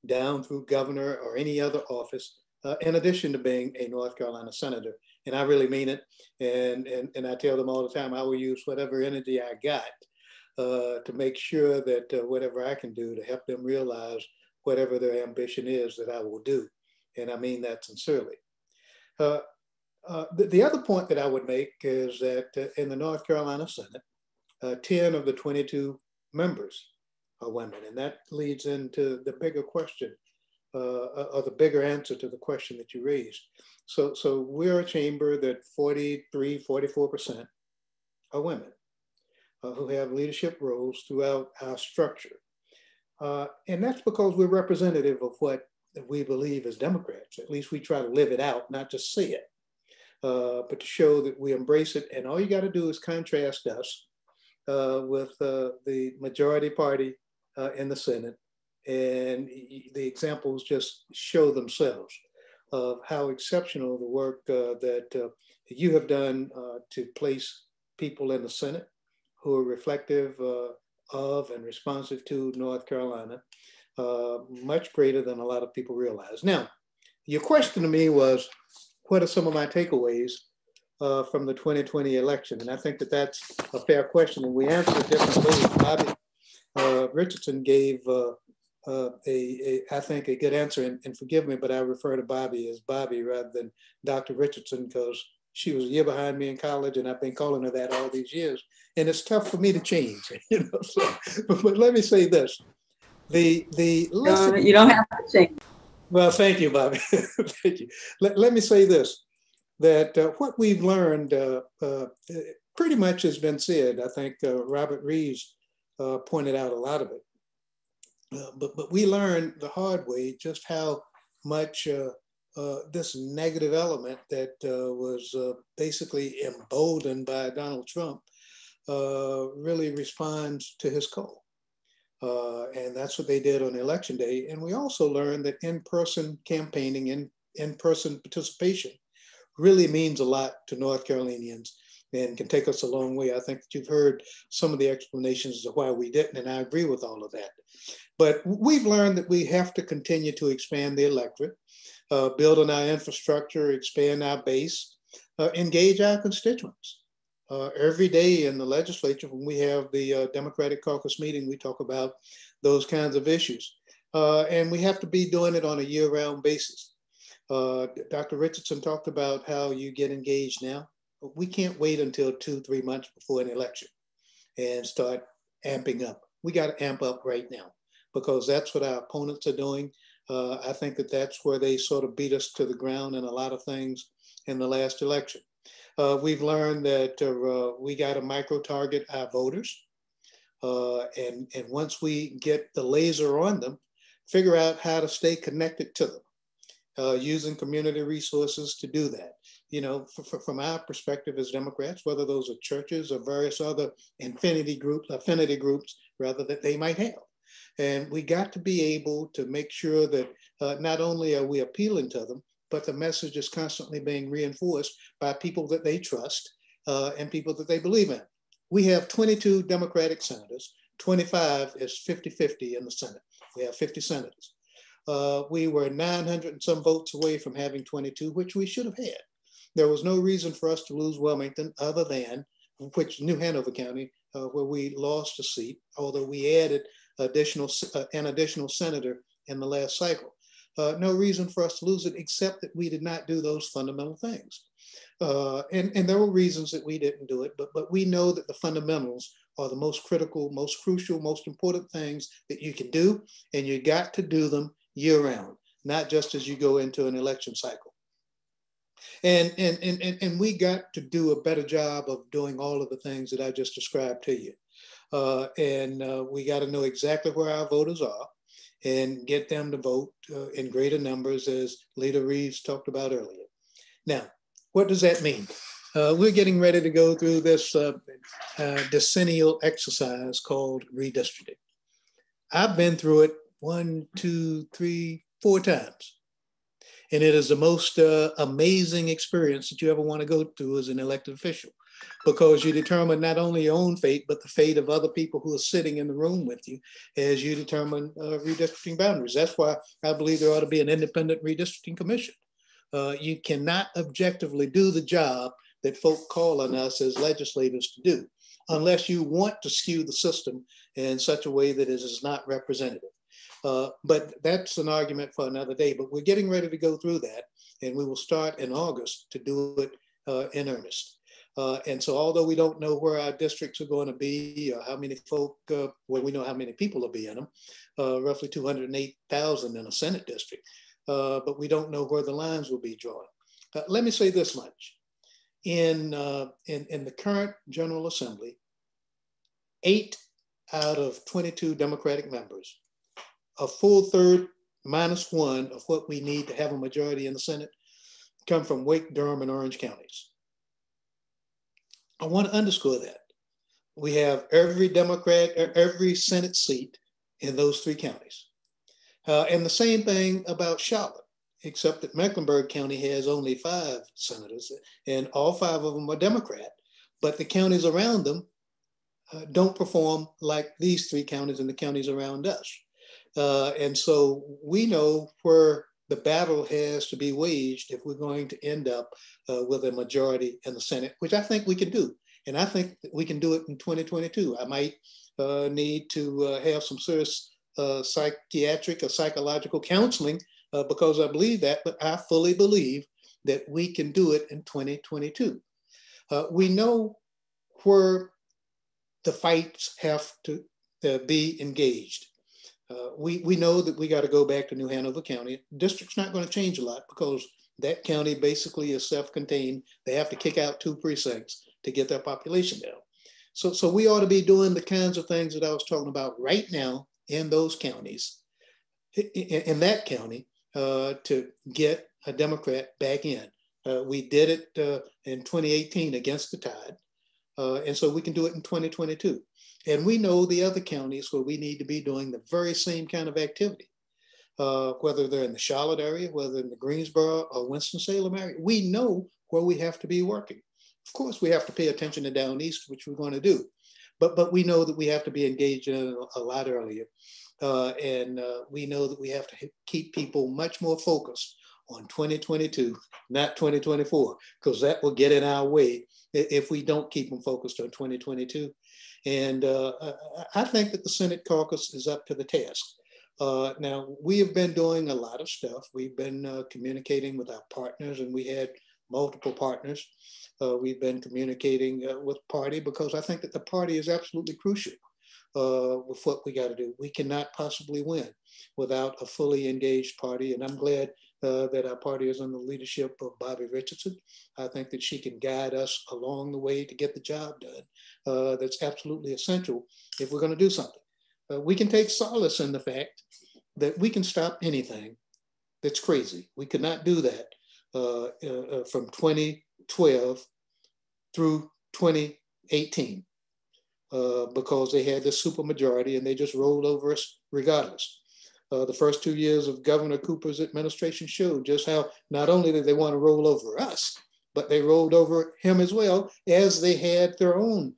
down through governor or any other office, in addition to being a North Carolina senator. And I really mean it. And I tell them all the time, I will use whatever energy I got to make sure that whatever I can do to help them realize whatever their ambition is, that I will do. And I mean that sincerely. The other point that I would make is that in the North Carolina Senate, 10 of the 22 members are women. And that leads into the bigger question, or the bigger answer to the question that you raised. So we're a chamber that 44% are women who have leadership roles throughout our structure. And that's because we're representative of what we believe as Democrats. At least we try to live it out, not just say it, but to show that we embrace it. And all you got to do is contrast us with the majority party in the Senate. And the examples just show themselves of how exceptional the work that you have done to place people in the Senate who are reflective of and responsive to North Carolina, much greater than a lot of people realize. Now, your question to me was, what are some of my takeaways from the 2020 election? And I think that that's a fair question, and we answered it different ways. Bobbie Richardson gave I think a good answer, and forgive me, but I refer to Bobbie as Bobbie rather than Dr. Richardson, because she was a year behind me in college, and I've been calling her that all these years. And it's tough for me to change, you know. So, but let me say this: the you don't have to change. Well, thank you, Bobbie. Thank you. Let me say this: that what we've learned pretty much has been said. I think Robert Reives pointed out a lot of it. But we learned the hard way just how much this negative element that was basically emboldened by Donald Trump really responds to his call. And that's what they did on election day. And we also learned that in-person campaigning, in-person participation really means a lot to North Carolinians and can take us a long way. I think that you've heard some of the explanations of why we didn't, and I agree with all of that. But we've learned that we have to continue to expand the electorate, build on our infrastructure, expand our base, engage our constituents. Every day in the legislature, when we have the Democratic Caucus meeting, we talk about those kinds of issues. And we have to be doing it on a year-round basis. Dr. Richardson talked about how you get engaged now. We can't wait until 2-3 months before an election and start amping up. We got to amp up right now, because that's what our opponents are doing. I think that that's where they sort of beat us to the ground in a lot of things in the last election. We've learned that we got to micro-target our voters. And once we get the laser on them, figure out how to stay connected to them. using community resources to do that. You know, from our perspective as Democrats, whether those are churches or various other affinity groups rather, that they might have. And we got to be able to make sure that not only are we appealing to them, but the message is constantly being reinforced by people that they trust and people that they believe in. We have 22 Democratic senators, 25 is 50-50 in the Senate. We have 50 senators. We were 900 and some votes away from having 22, which we should have had. There was no reason for us to lose Wilmington other than, which New Hanover County, where we lost a seat, although we added an additional senator in the last cycle. No reason for us to lose it, except that we did not do those fundamental things. And there were reasons that we didn't do it, but we know that the fundamentals are the most critical, most crucial, most important things that you can do, and you got to do them year round, not just as you go into an election cycle. And we got to do a better job of doing all of the things that I just described to you. We got to know exactly where our voters are and get them to vote in greater numbers, as Leader Reives talked about earlier. Now, what does that mean? We're getting ready to go through this decennial exercise called redistricting. I've been through it 1, 2, 3, 4 times. And it is the most amazing experience that you ever want to go through as an elected official, because you determine not only your own fate, but the fate of other people who are sitting in the room with you as you determine redistricting boundaries. That's why I believe there ought to be an independent redistricting commission. You cannot objectively do the job that folk call on us as legislators to do, unless you want to skew the system in such a way that it is not representative. But that's an argument for another day, but we're getting ready to go through that, and we will start in August to do it in earnest. And so although we don't know where our districts are going to be, or how many folk, well, we know how many people will be in them, roughly 208,000 in a Senate district, but we don't know where the lines will be drawn. Let me say this much. In the current General Assembly, 8 out of 22 Democratic members, a full third minus 1 of what we need to have a majority in the Senate, come from Wake, Durham, and Orange counties. I want to underscore that. We have every Democrat, every Senate seat in those 3 counties. And the same thing about Charlotte, except that Mecklenburg County has only 5 senators, and all 5 of them are Democrat, but the counties around them don't perform like these 3 counties and the counties around us. And so we know where the battle has to be waged if we're going to end up with a majority in the Senate, which I think we can do. And I think that we can do it in 2022. I might need to have some serious psychiatric or psychological counseling because I believe that, but I fully believe that we can do it in 2022. We know where the fights have to be engaged. We know that we got to go back to New Hanover County. District's not going to change a lot because that county basically is self-contained. They have to kick out 2 precincts to get their population down. So we ought to be doing the kinds of things that I was talking about right now in those counties, in that county, to get a Democrat back in. We did it in 2018 against the tide. And so we can do it in 2022. And we know the other counties where we need to be doing the very same kind of activity, whether they're in the Charlotte area, whether in the Greensboro or Winston-Salem area. We know where we have to be working. Of course, we have to pay attention to Down East, which we're going to do. But we know that we have to be engaged in it a lot earlier. And we know that we have to keep people much more focused on 2022, not 2024, because that will get in our way if we don't keep them focused on 2022. And I think that the Senate caucus is up to the task. Now, we have been doing a lot of stuff. We've been communicating with our partners, and we had multiple partners. We've been communicating with party because I think that the party is absolutely crucial with what we got to do. We cannot possibly win without a fully engaged party. And I'm glad that our party is under the leadership of Bobbie Richardson. I think that she can guide us along the way to get the job done. That's absolutely essential if we're going to do something. We can take solace in the fact that we can stop anything that's crazy. We could not do that from 2012 through 2018 because they had this supermajority and they just rolled over us regardless. The first 2 years of Governor Cooper's administration showed just how not only did they want to roll over us, but they rolled over him as well, as they had their own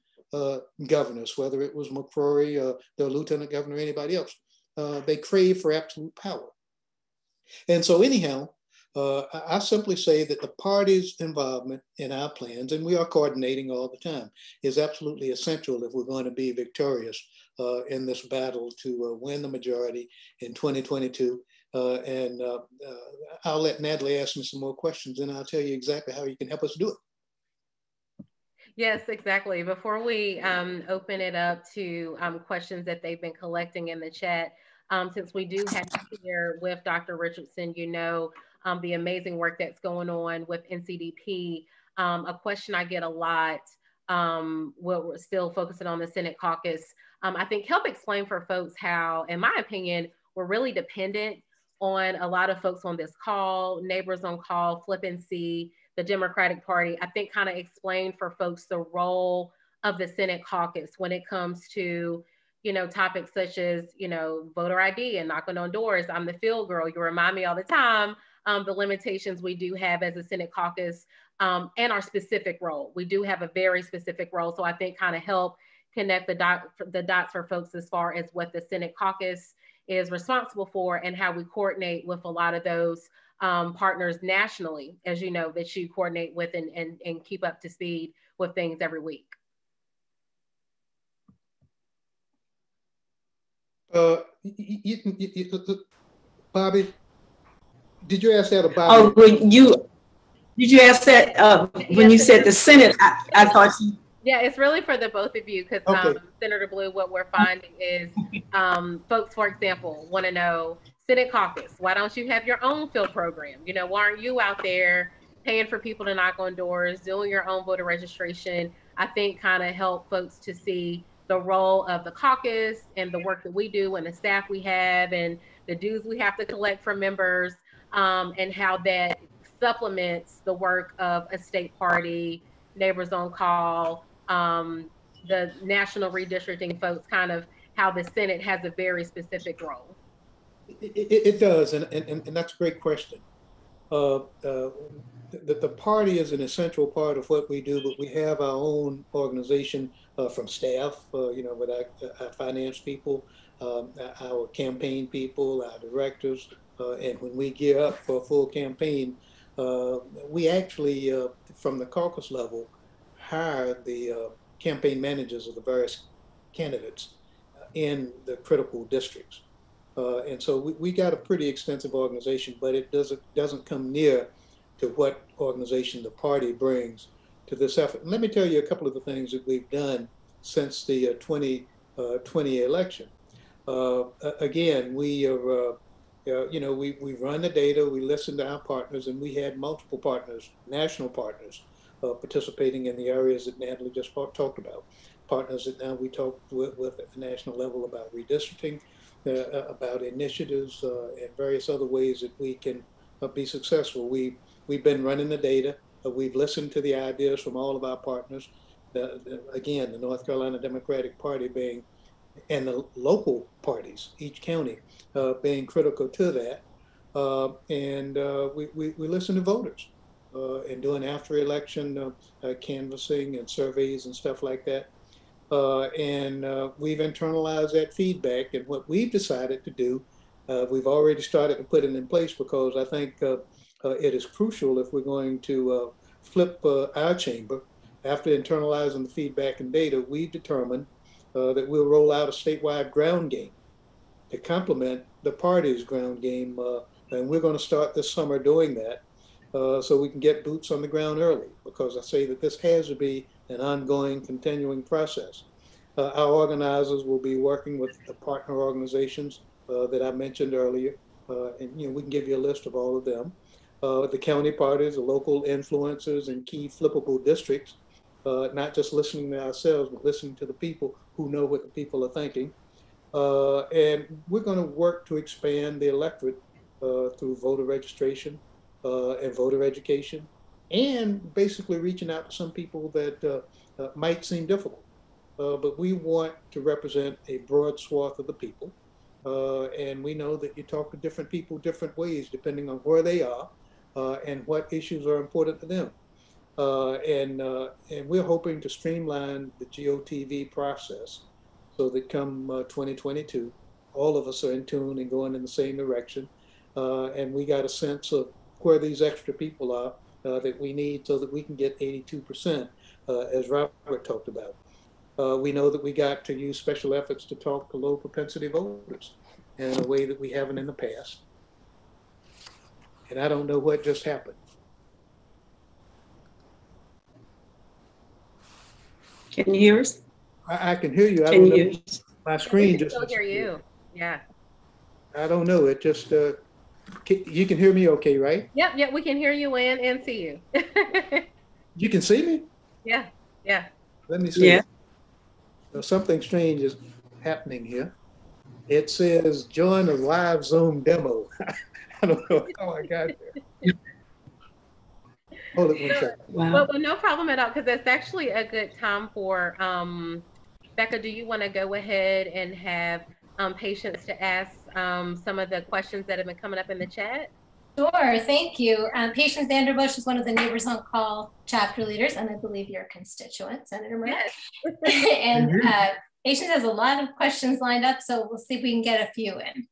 governors, whether it was McCrory, the lieutenant governor, or anybody else. They crave for absolute power. And so anyhow, I simply say that the party's involvement in our plans, and we are coordinating all the time, is absolutely essential if we're going to be victorious in this battle to win the majority in 2022. And I'll let Natalie ask me some more questions and I'll tell you exactly how you can help us do it. Yes, exactly. Before we open it up to questions that they've been collecting in the chat, since we do have here with Dr. Richardson, you know, the amazing work that's going on with NCDP. A question I get a lot, we're still focusing on the Senate caucus. I think help explain for folks how, in my opinion, we're really dependent on a lot of folks on this call, neighbors on call, Flip NC, the Democratic Party. I think kind of explain for folks the role of the Senate caucus when it comes to, you know, topics such as, you know, voter ID and knocking on doors. I'm the field girl. You remind me all the time the limitations we do have as a Senate caucus and our specific role. We do have a very specific role. So I think kind of help connect the dots for folks as far as what the Senate caucus is responsible for and how we coordinate with a lot of those partners nationally, as you know, that you coordinate with and keep up to speed with things every week. Bobbie, did you ask that about? Oh, did you ask that when you said the Senate? I thought you. Yeah, it's really for the both of you because okay. Senator Blue, what we're finding is folks, for example, want to know Senate caucus. Why don't you have your own field program? You know, why aren't you out there paying for people to knock on doors, doing your own voter registration? I think kind of help folks to see the role of the caucus and the work that we do and the staff we have and the dues we have to collect from members and how that supplements the work of a state party, neighbors on call, the national redistricting folks, kind of how the Senate has a very specific role. It does, and that's a great question. The party is an essential part of what we do, but we have our own organization from staff, you know, with our finance people, our campaign people, our directors, and when we gear up for a full campaign, we actually, from the caucus level, hire the campaign managers of the various candidates in the critical districts. And so we got a pretty extensive organization, but it doesn't come near to what organization the party brings to this effort. And let me tell you a couple of the things that we've done since the 2020 election. Again, we are, you know, we run the data, we listen to our partners, and we had multiple partners, national partners, participating in the areas that Natalie just talked about. Partners that now we talk with at the national level about redistricting, about initiatives and various other ways that we can be successful. We've been running the data. We've listened to the ideas from all of our partners. Again, the North Carolina Democratic Party being, and the local parties, each county being critical to that. We listen to voters and doing after election canvassing and surveys and stuff like that. We've internalized that feedback, and what we've decided to do, we've already started to put it in place because I think it is crucial if we're going to flip our chamber. After internalizing the feedback and data, we've determined that we'll roll out a statewide ground game to complement the party's ground game, and we're going to start this summer doing that so we can get boots on the ground early, because I say that this has to be an ongoing, continuing process. Our organizers will be working with the partner organizations that I mentioned earlier, and you know, we can give you a list of all of them. The county parties, the local influencers, and key flippable districts, not just listening to ourselves, but listening to the people who know what the people are thinking. And we're going to work to expand the electorate through voter registration and voter education, and basically reaching out to some people that might seem difficult. But we want to represent a broad swath of the people. And we know that you talk to different people different ways, depending on where they are and what issues are important to them. And we're hoping to streamline the GOTV process so that come 2022, all of us are in tune and going in the same direction. And we got a sense of where these extra people are that we need so that we can get 82%, as Robert talked about. We know that we got to use special efforts to talk to low propensity voters in a way that we haven't in the past. And I don't know what just happened. Can you hear us? I can hear you. Can you hear us? My screen just. I can still hear you. Yeah. I don't know. It just. You can hear me okay, right? Yep, we can hear you and see you. You can see me? Yeah. Let me see. Yeah. So something strange is happening here. It says join a live Zoom demo. I don't know how I got there. Hold it 1 second. Wow. Well, no problem at all, because that's actually a good time for, Becca, do you want to go ahead and have patients to ask some of the questions that have been coming up in the chat? Sure, thank you. Patience Vanderbush is one of the Neighbors on Call chapter leaders, and I believe you're a constituent, Senator Murdock. Yes. And Patience has a lot of questions lined up, so we'll see if we can get a few in.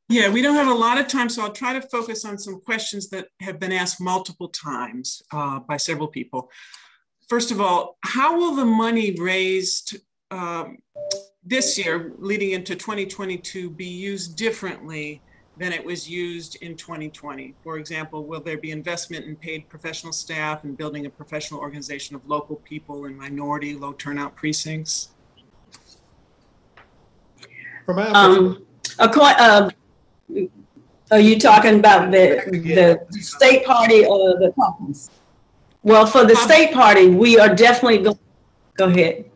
Yeah, we don't have a lot of time, so I'll try to focus on some questions that have been asked multiple times by several people. First of all, how will the money raised this year leading into 2022 be used differently than it was used in 2020? For example, will there be investment in paid professional staff and building a professional organization of local people in minority, low turnout precincts? Are you talking about the state party or the caucus? Well, for the state party, we are definitely going. Go ahead.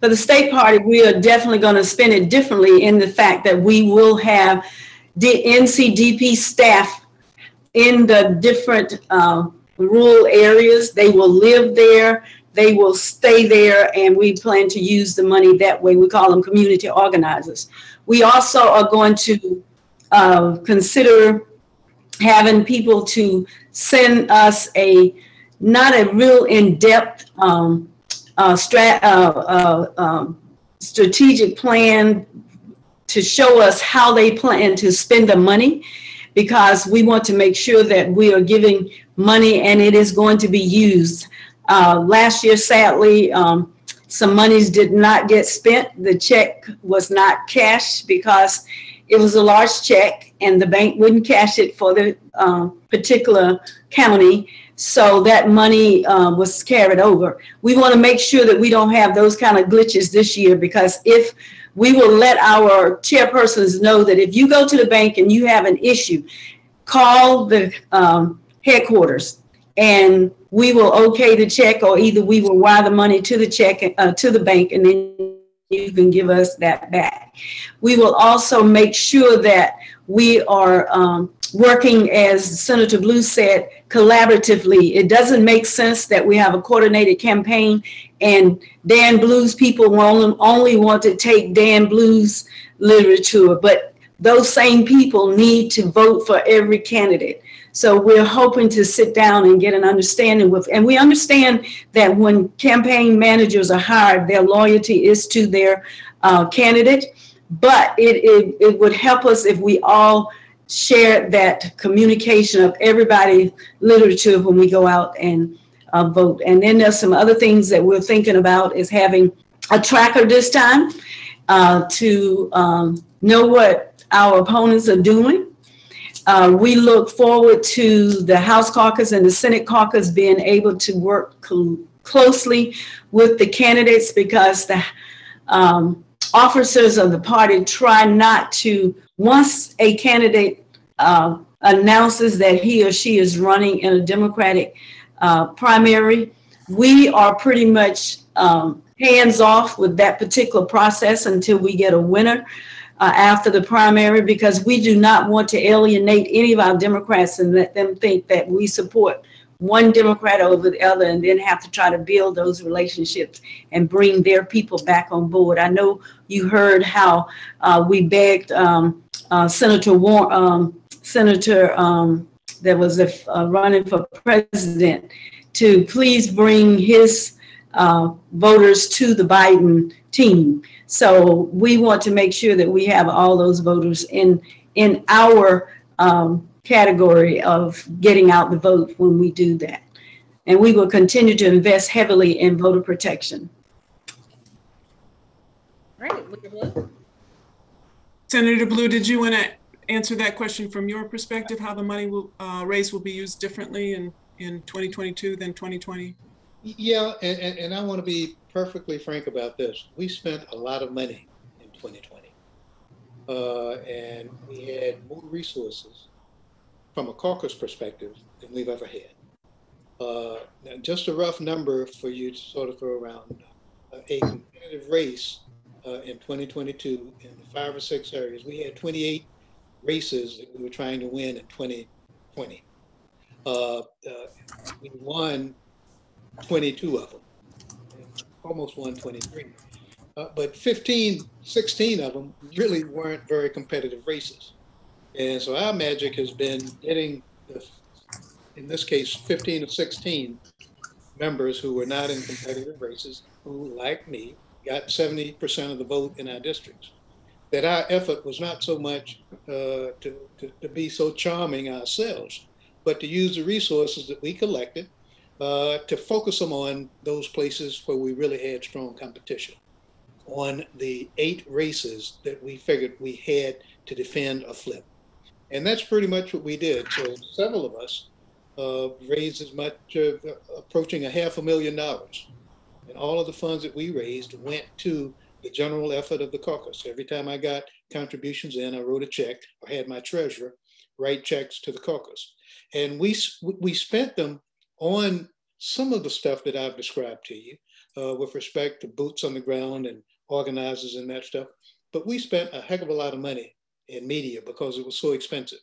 For the state party, we are definitely going to spend it differently in the fact that we will have the NCDP staff in the different rural areas. They will live there, they will stay there, and we plan to use the money that way. We call them community organizers. We also are going to consider having people to send us not a real in-depth strategic plan to show us how they plan to spend the money, because we want to make sure that we are giving money and it is going to be used. Last year, sadly, some monies did not get spent. The check was not cashed because it was a large check and the bank wouldn't cash it for the particular county. So that money was carried over. We want to make sure that we don't have those kind of glitches this year, because if we will let our chairpersons know that if you go to the bank and you have an issue, call the headquarters and we will okay the check, or either we will wire the money to the check to the bank, and then you can give us that back. We will also make sure that we are working, as Senator Blue said, collaboratively. It doesn't make sense that we have a coordinated campaign and Dan Blue's people will only want to take Dan Blue's literature, but those same people need to vote for every candidate. So we're hoping to sit down and get an understanding with, and we understand that when campaign managers are hired, their loyalty is to their candidate, but it would help us if we all share that communication of everybody's literature when we go out and vote. And then there's some other things that we're thinking about, is having a tracker this time to know what our opponents are doing. We look forward to the House Caucus and the Senate Caucus being able to work closely with the candidates, because the officers of the party try not to, once a candidate announces that he or she is running in a Democratic primary, we are pretty much hands off with that particular process until we get a winner. after the primary, because we do not want to alienate any of our Democrats and let them think that we support one Democrat over the other and then have to try to build those relationships and bring their people back on board. I know you heard how we begged Senator that was running for president to please bring his voters to the Biden team. So we want to make sure that we have all those voters in our category of getting out the vote when we do that. And we will continue to invest heavily in voter protection. All right, Blue. Senator Blue, did you want to answer that question from your perspective, how the money will raised will be used differently in 2022 than 2020? Yeah, and I want to be perfectly frank about this. We spent a lot of money in 2020, and we had more resources from a caucus perspective than we've ever had. Just a rough number for you to sort of throw around, a competitive race in 2022 in the 5 or 6 areas. We had 28 races that we were trying to win in 2020. We won 22 of them, almost won 23. But 16 of them really weren't very competitive races. And so our magic has been getting, in this case, 15 or 16 members who were not in competitive races, who, like me, got 70% of the vote in our districts. That our effort was not so much to be so charming ourselves, but to use the resources that we collected to focus them on those places where we really had strong competition, on the 8 races that we figured we had to defend or flip. And that's pretty much what we did. So several of us raised as much, approaching $500,000. And all of the funds that we raised went to the general effort of the caucus. Every time I got contributions in, I wrote a check or had my treasurer write checks to the caucus. And we spent them on some of the stuff that I've described to you with respect to boots on the ground and organizers and that stuff. But we spent a heck of a lot of money in media because it was so expensive.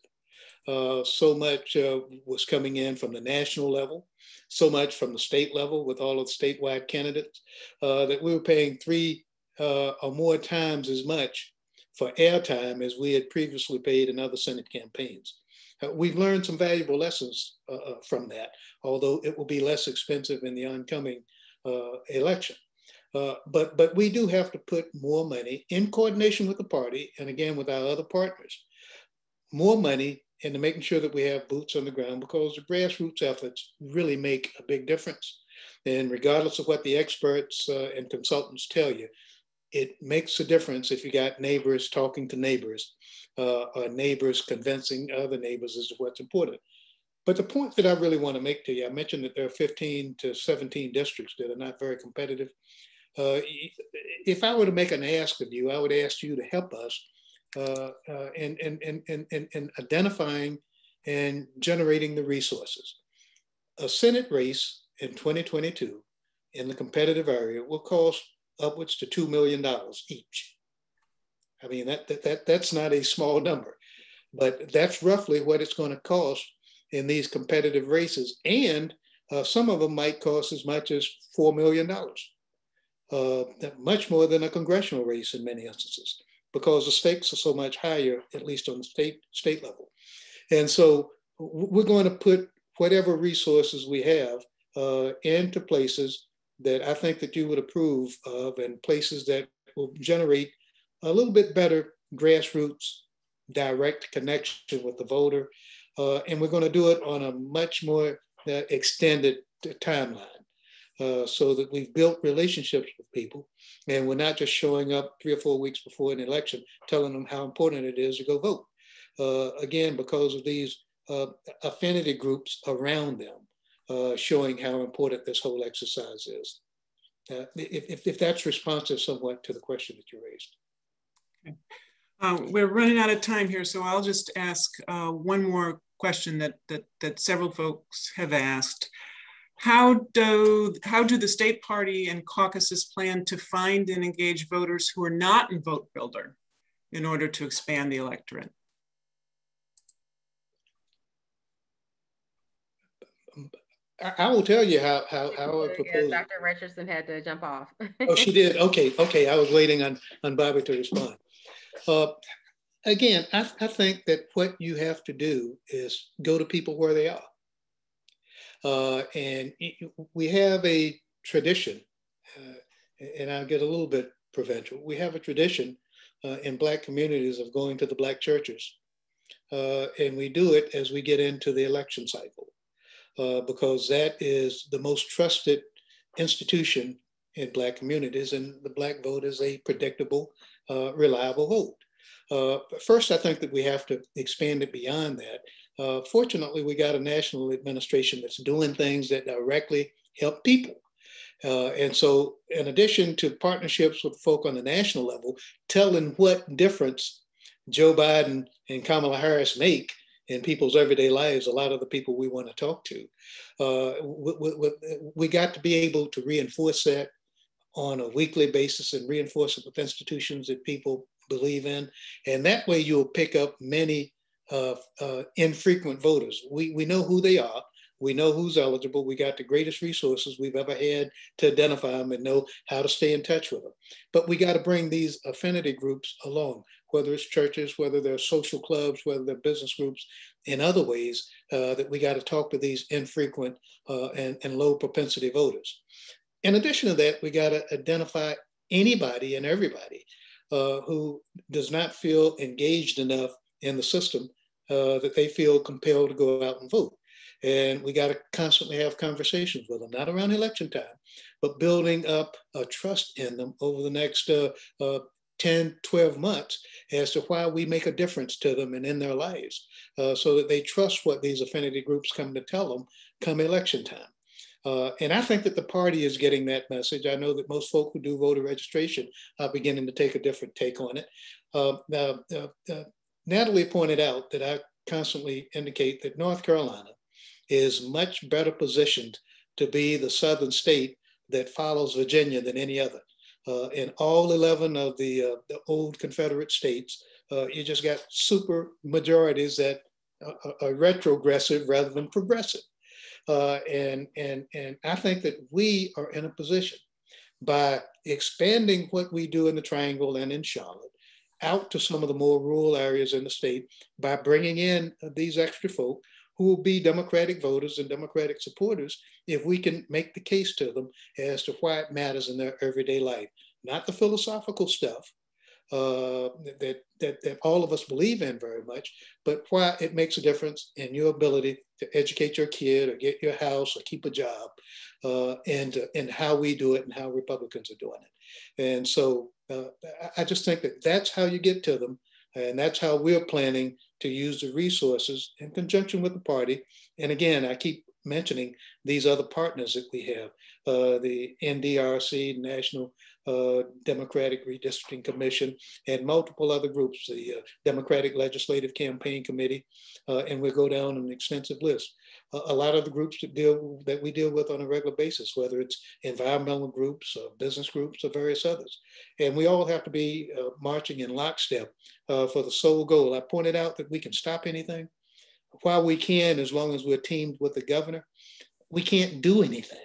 So much was coming in from the national level, so much from the state level with all of the statewide candidates that we were paying 3 or more times as much for airtime as we had previously paid in other Senate campaigns. We've learned some valuable lessons from that, although it will be less expensive in the oncoming election. But we do have to put more money in coordination with the party, and again with our other partners, more money into making sure that we have boots on the ground, because the grassroots efforts really make a big difference. And regardless of what the experts and consultants tell you, it makes a difference if you got neighbors talking to neighbors, or neighbors convincing other neighbors as to what's important. But the point that I really want to make to you, I mentioned that there are 15 to 17 districts that are not very competitive. If I were to make an ask of you, I would ask you to help us in identifying and generating the resources. A Senate race in 2022 in the competitive area will cost upwards to $2 million each. I mean, that's not a small number, but that's roughly what it's going to cost in these competitive races. And some of them might cost as much as $4 million, much more than a congressional race in many instances, because the stakes are so much higher, at least on the state level. And so we're going to put whatever resources we have into places that I think that you would approve of, and places that will generate a little bit better grassroots direct connection with the voter. And we're going to do it on a much more extended timeline so that we've built relationships with people, and we're not just showing up 3 or 4 weeks before an election telling them how important it is to go vote. Again, because of these affinity groups around them, showing how important this whole exercise is. If that's responsive somewhat to the question that you raised. Okay. We're running out of time here, so I'll just ask one more question that several folks have asked. How do the state party and caucuses plan to find and engage voters who are not in Vote Builder? in order to expand the electorate? I will tell you how I would propose. Yeah, Dr. Richardson had to jump off. Oh, she did? Okay. I was waiting on Bobbie to respond. Again, I think that what you have to do is go to people where they are. And we have a tradition, and I'll get a little bit provincial. We have a tradition in Black communities of going to the Black churches. And we do it as we get into the election cycle, because that is the most trusted institution in Black communities, and the Black vote is a predictable, reliable vote. First, I think that we have to expand it beyond that. Fortunately, we got a national administration that's doing things that directly help people. And so in addition to partnerships with folk on the national level, telling what difference Joe Biden and Kamala Harris make in people's everyday lives, a lot of the people we want to talk to, we got to be able to reinforce that on a weekly basis and reinforce it with institutions that people believe in. And that way you'll pick up many infrequent voters. We know who they are. We know who's eligible. We got the greatest resources we've ever had to identify them and know how to stay in touch with them. But we got to bring these affinity groups along, whether it's churches, whether they're social clubs, whether they're business groups, in other ways that we got to talk to these infrequent and low propensity voters. In addition to that, we got to identify anybody and everybody who does not feel engaged enough in the system that they feel compelled to go out and vote. And we got to constantly have conversations with them, not around election time, but building up a trust in them over the next 10, 12 months as to why we make a difference to them and in their lives, so that they trust what these affinity groups come to tell them come election time. And I think that the party is getting that message. I know that most folk who do voter registration are beginning to take a different take on it. Natalie pointed out that I constantly indicate that North Carolina is much better positioned to be the southern state that follows Virginia than any other. In all 11 of the old Confederate states, you just got super majorities that are retrogressive rather than progressive. And I think that we are in a position, by expanding what we do in the Triangle and in Charlotte out to some of the more rural areas in the state, by bringing in these extra folk who will be Democratic voters and Democratic supporters, if we can make the case to them as to why it matters in their everyday life. Not the philosophical stuff that all of us believe in very much, but why it makes a difference in your ability to educate your kid or get your house or keep a job, and how we do it and how Republicans are doing it. And so I just think that that's how you get to them. And that's how we're planning to use the resources in conjunction with the party. And again, I keep mentioning these other partners that we have, the NDRC, National Democratic Redistricting Commission, and multiple other groups, the Democratic Legislative Campaign Committee, and we'll go down an extensive list. A lot of the groups that we deal with on a regular basis, whether it's environmental groups, or business groups, or various others. And we all have to be marching in lockstep for the sole goal. I pointed out that we can stop anything. While we can, as long as we're teamed with the governor, we can't do anything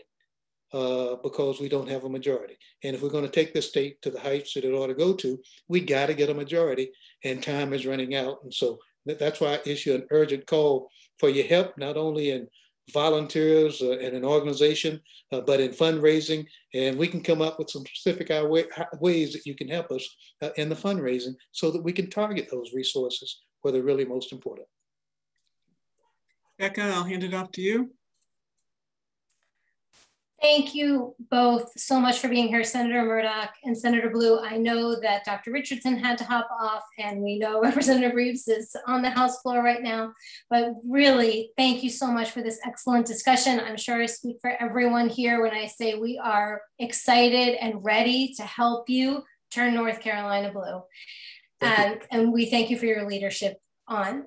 because we don't have a majority. And if we're going to take the state to the heights that it ought to go to, we got to get a majority, and time is running out. And so that's why I issue an urgent call for your help, not only in volunteers and an organization, but in fundraising. And we can come up with some specific ways that you can help us in the fundraising so that we can target those resources where they're really most important. Becca, I'll hand it off to you. Thank you both so much for being here, Senator Murdock and Senator Blue. I know that Dr. Richardson had to hop off, and we know Representative Reives is on the House floor right now, but really thank you so much for this excellent discussion. I'm sure I speak for everyone here when I say we are excited and ready to help you turn North Carolina blue. And we thank you for your leadership on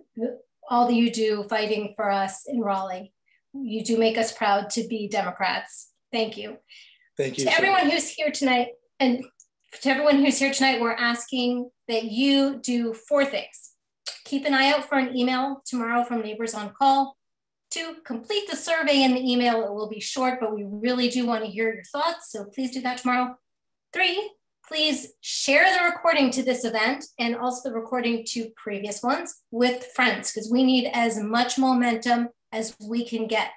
all that you do fighting for us in Raleigh. You do make us proud to be Democrats. Thank you. Thank you. To everyone who's here tonight, and To everyone who's here tonight, we're asking that you do 4 things. Keep an eye out for an email tomorrow from Neighbors on Call. 2, complete the survey in the email. It will be short, but we really do want to hear your thoughts, so please do that tomorrow. 3, please share the recording to this event and also the recording to previous ones with friends, because we need as much momentum as we can get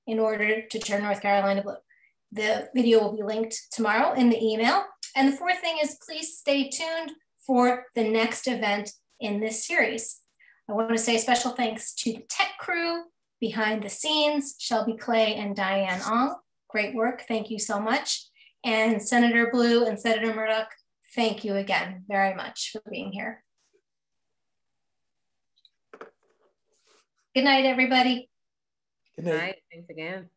in order to turn North Carolina blue. The video will be linked tomorrow in the email. And the 4th thing is, please stay tuned for the next event in this series. I want to say special thanks to the tech crew behind the scenes, Shelby Clay and Diane Ong. Great work, thank you so much. And Senator Blue and Senator Murdock, thank you again very much for being here. Good night, everybody. Good night, thanks again.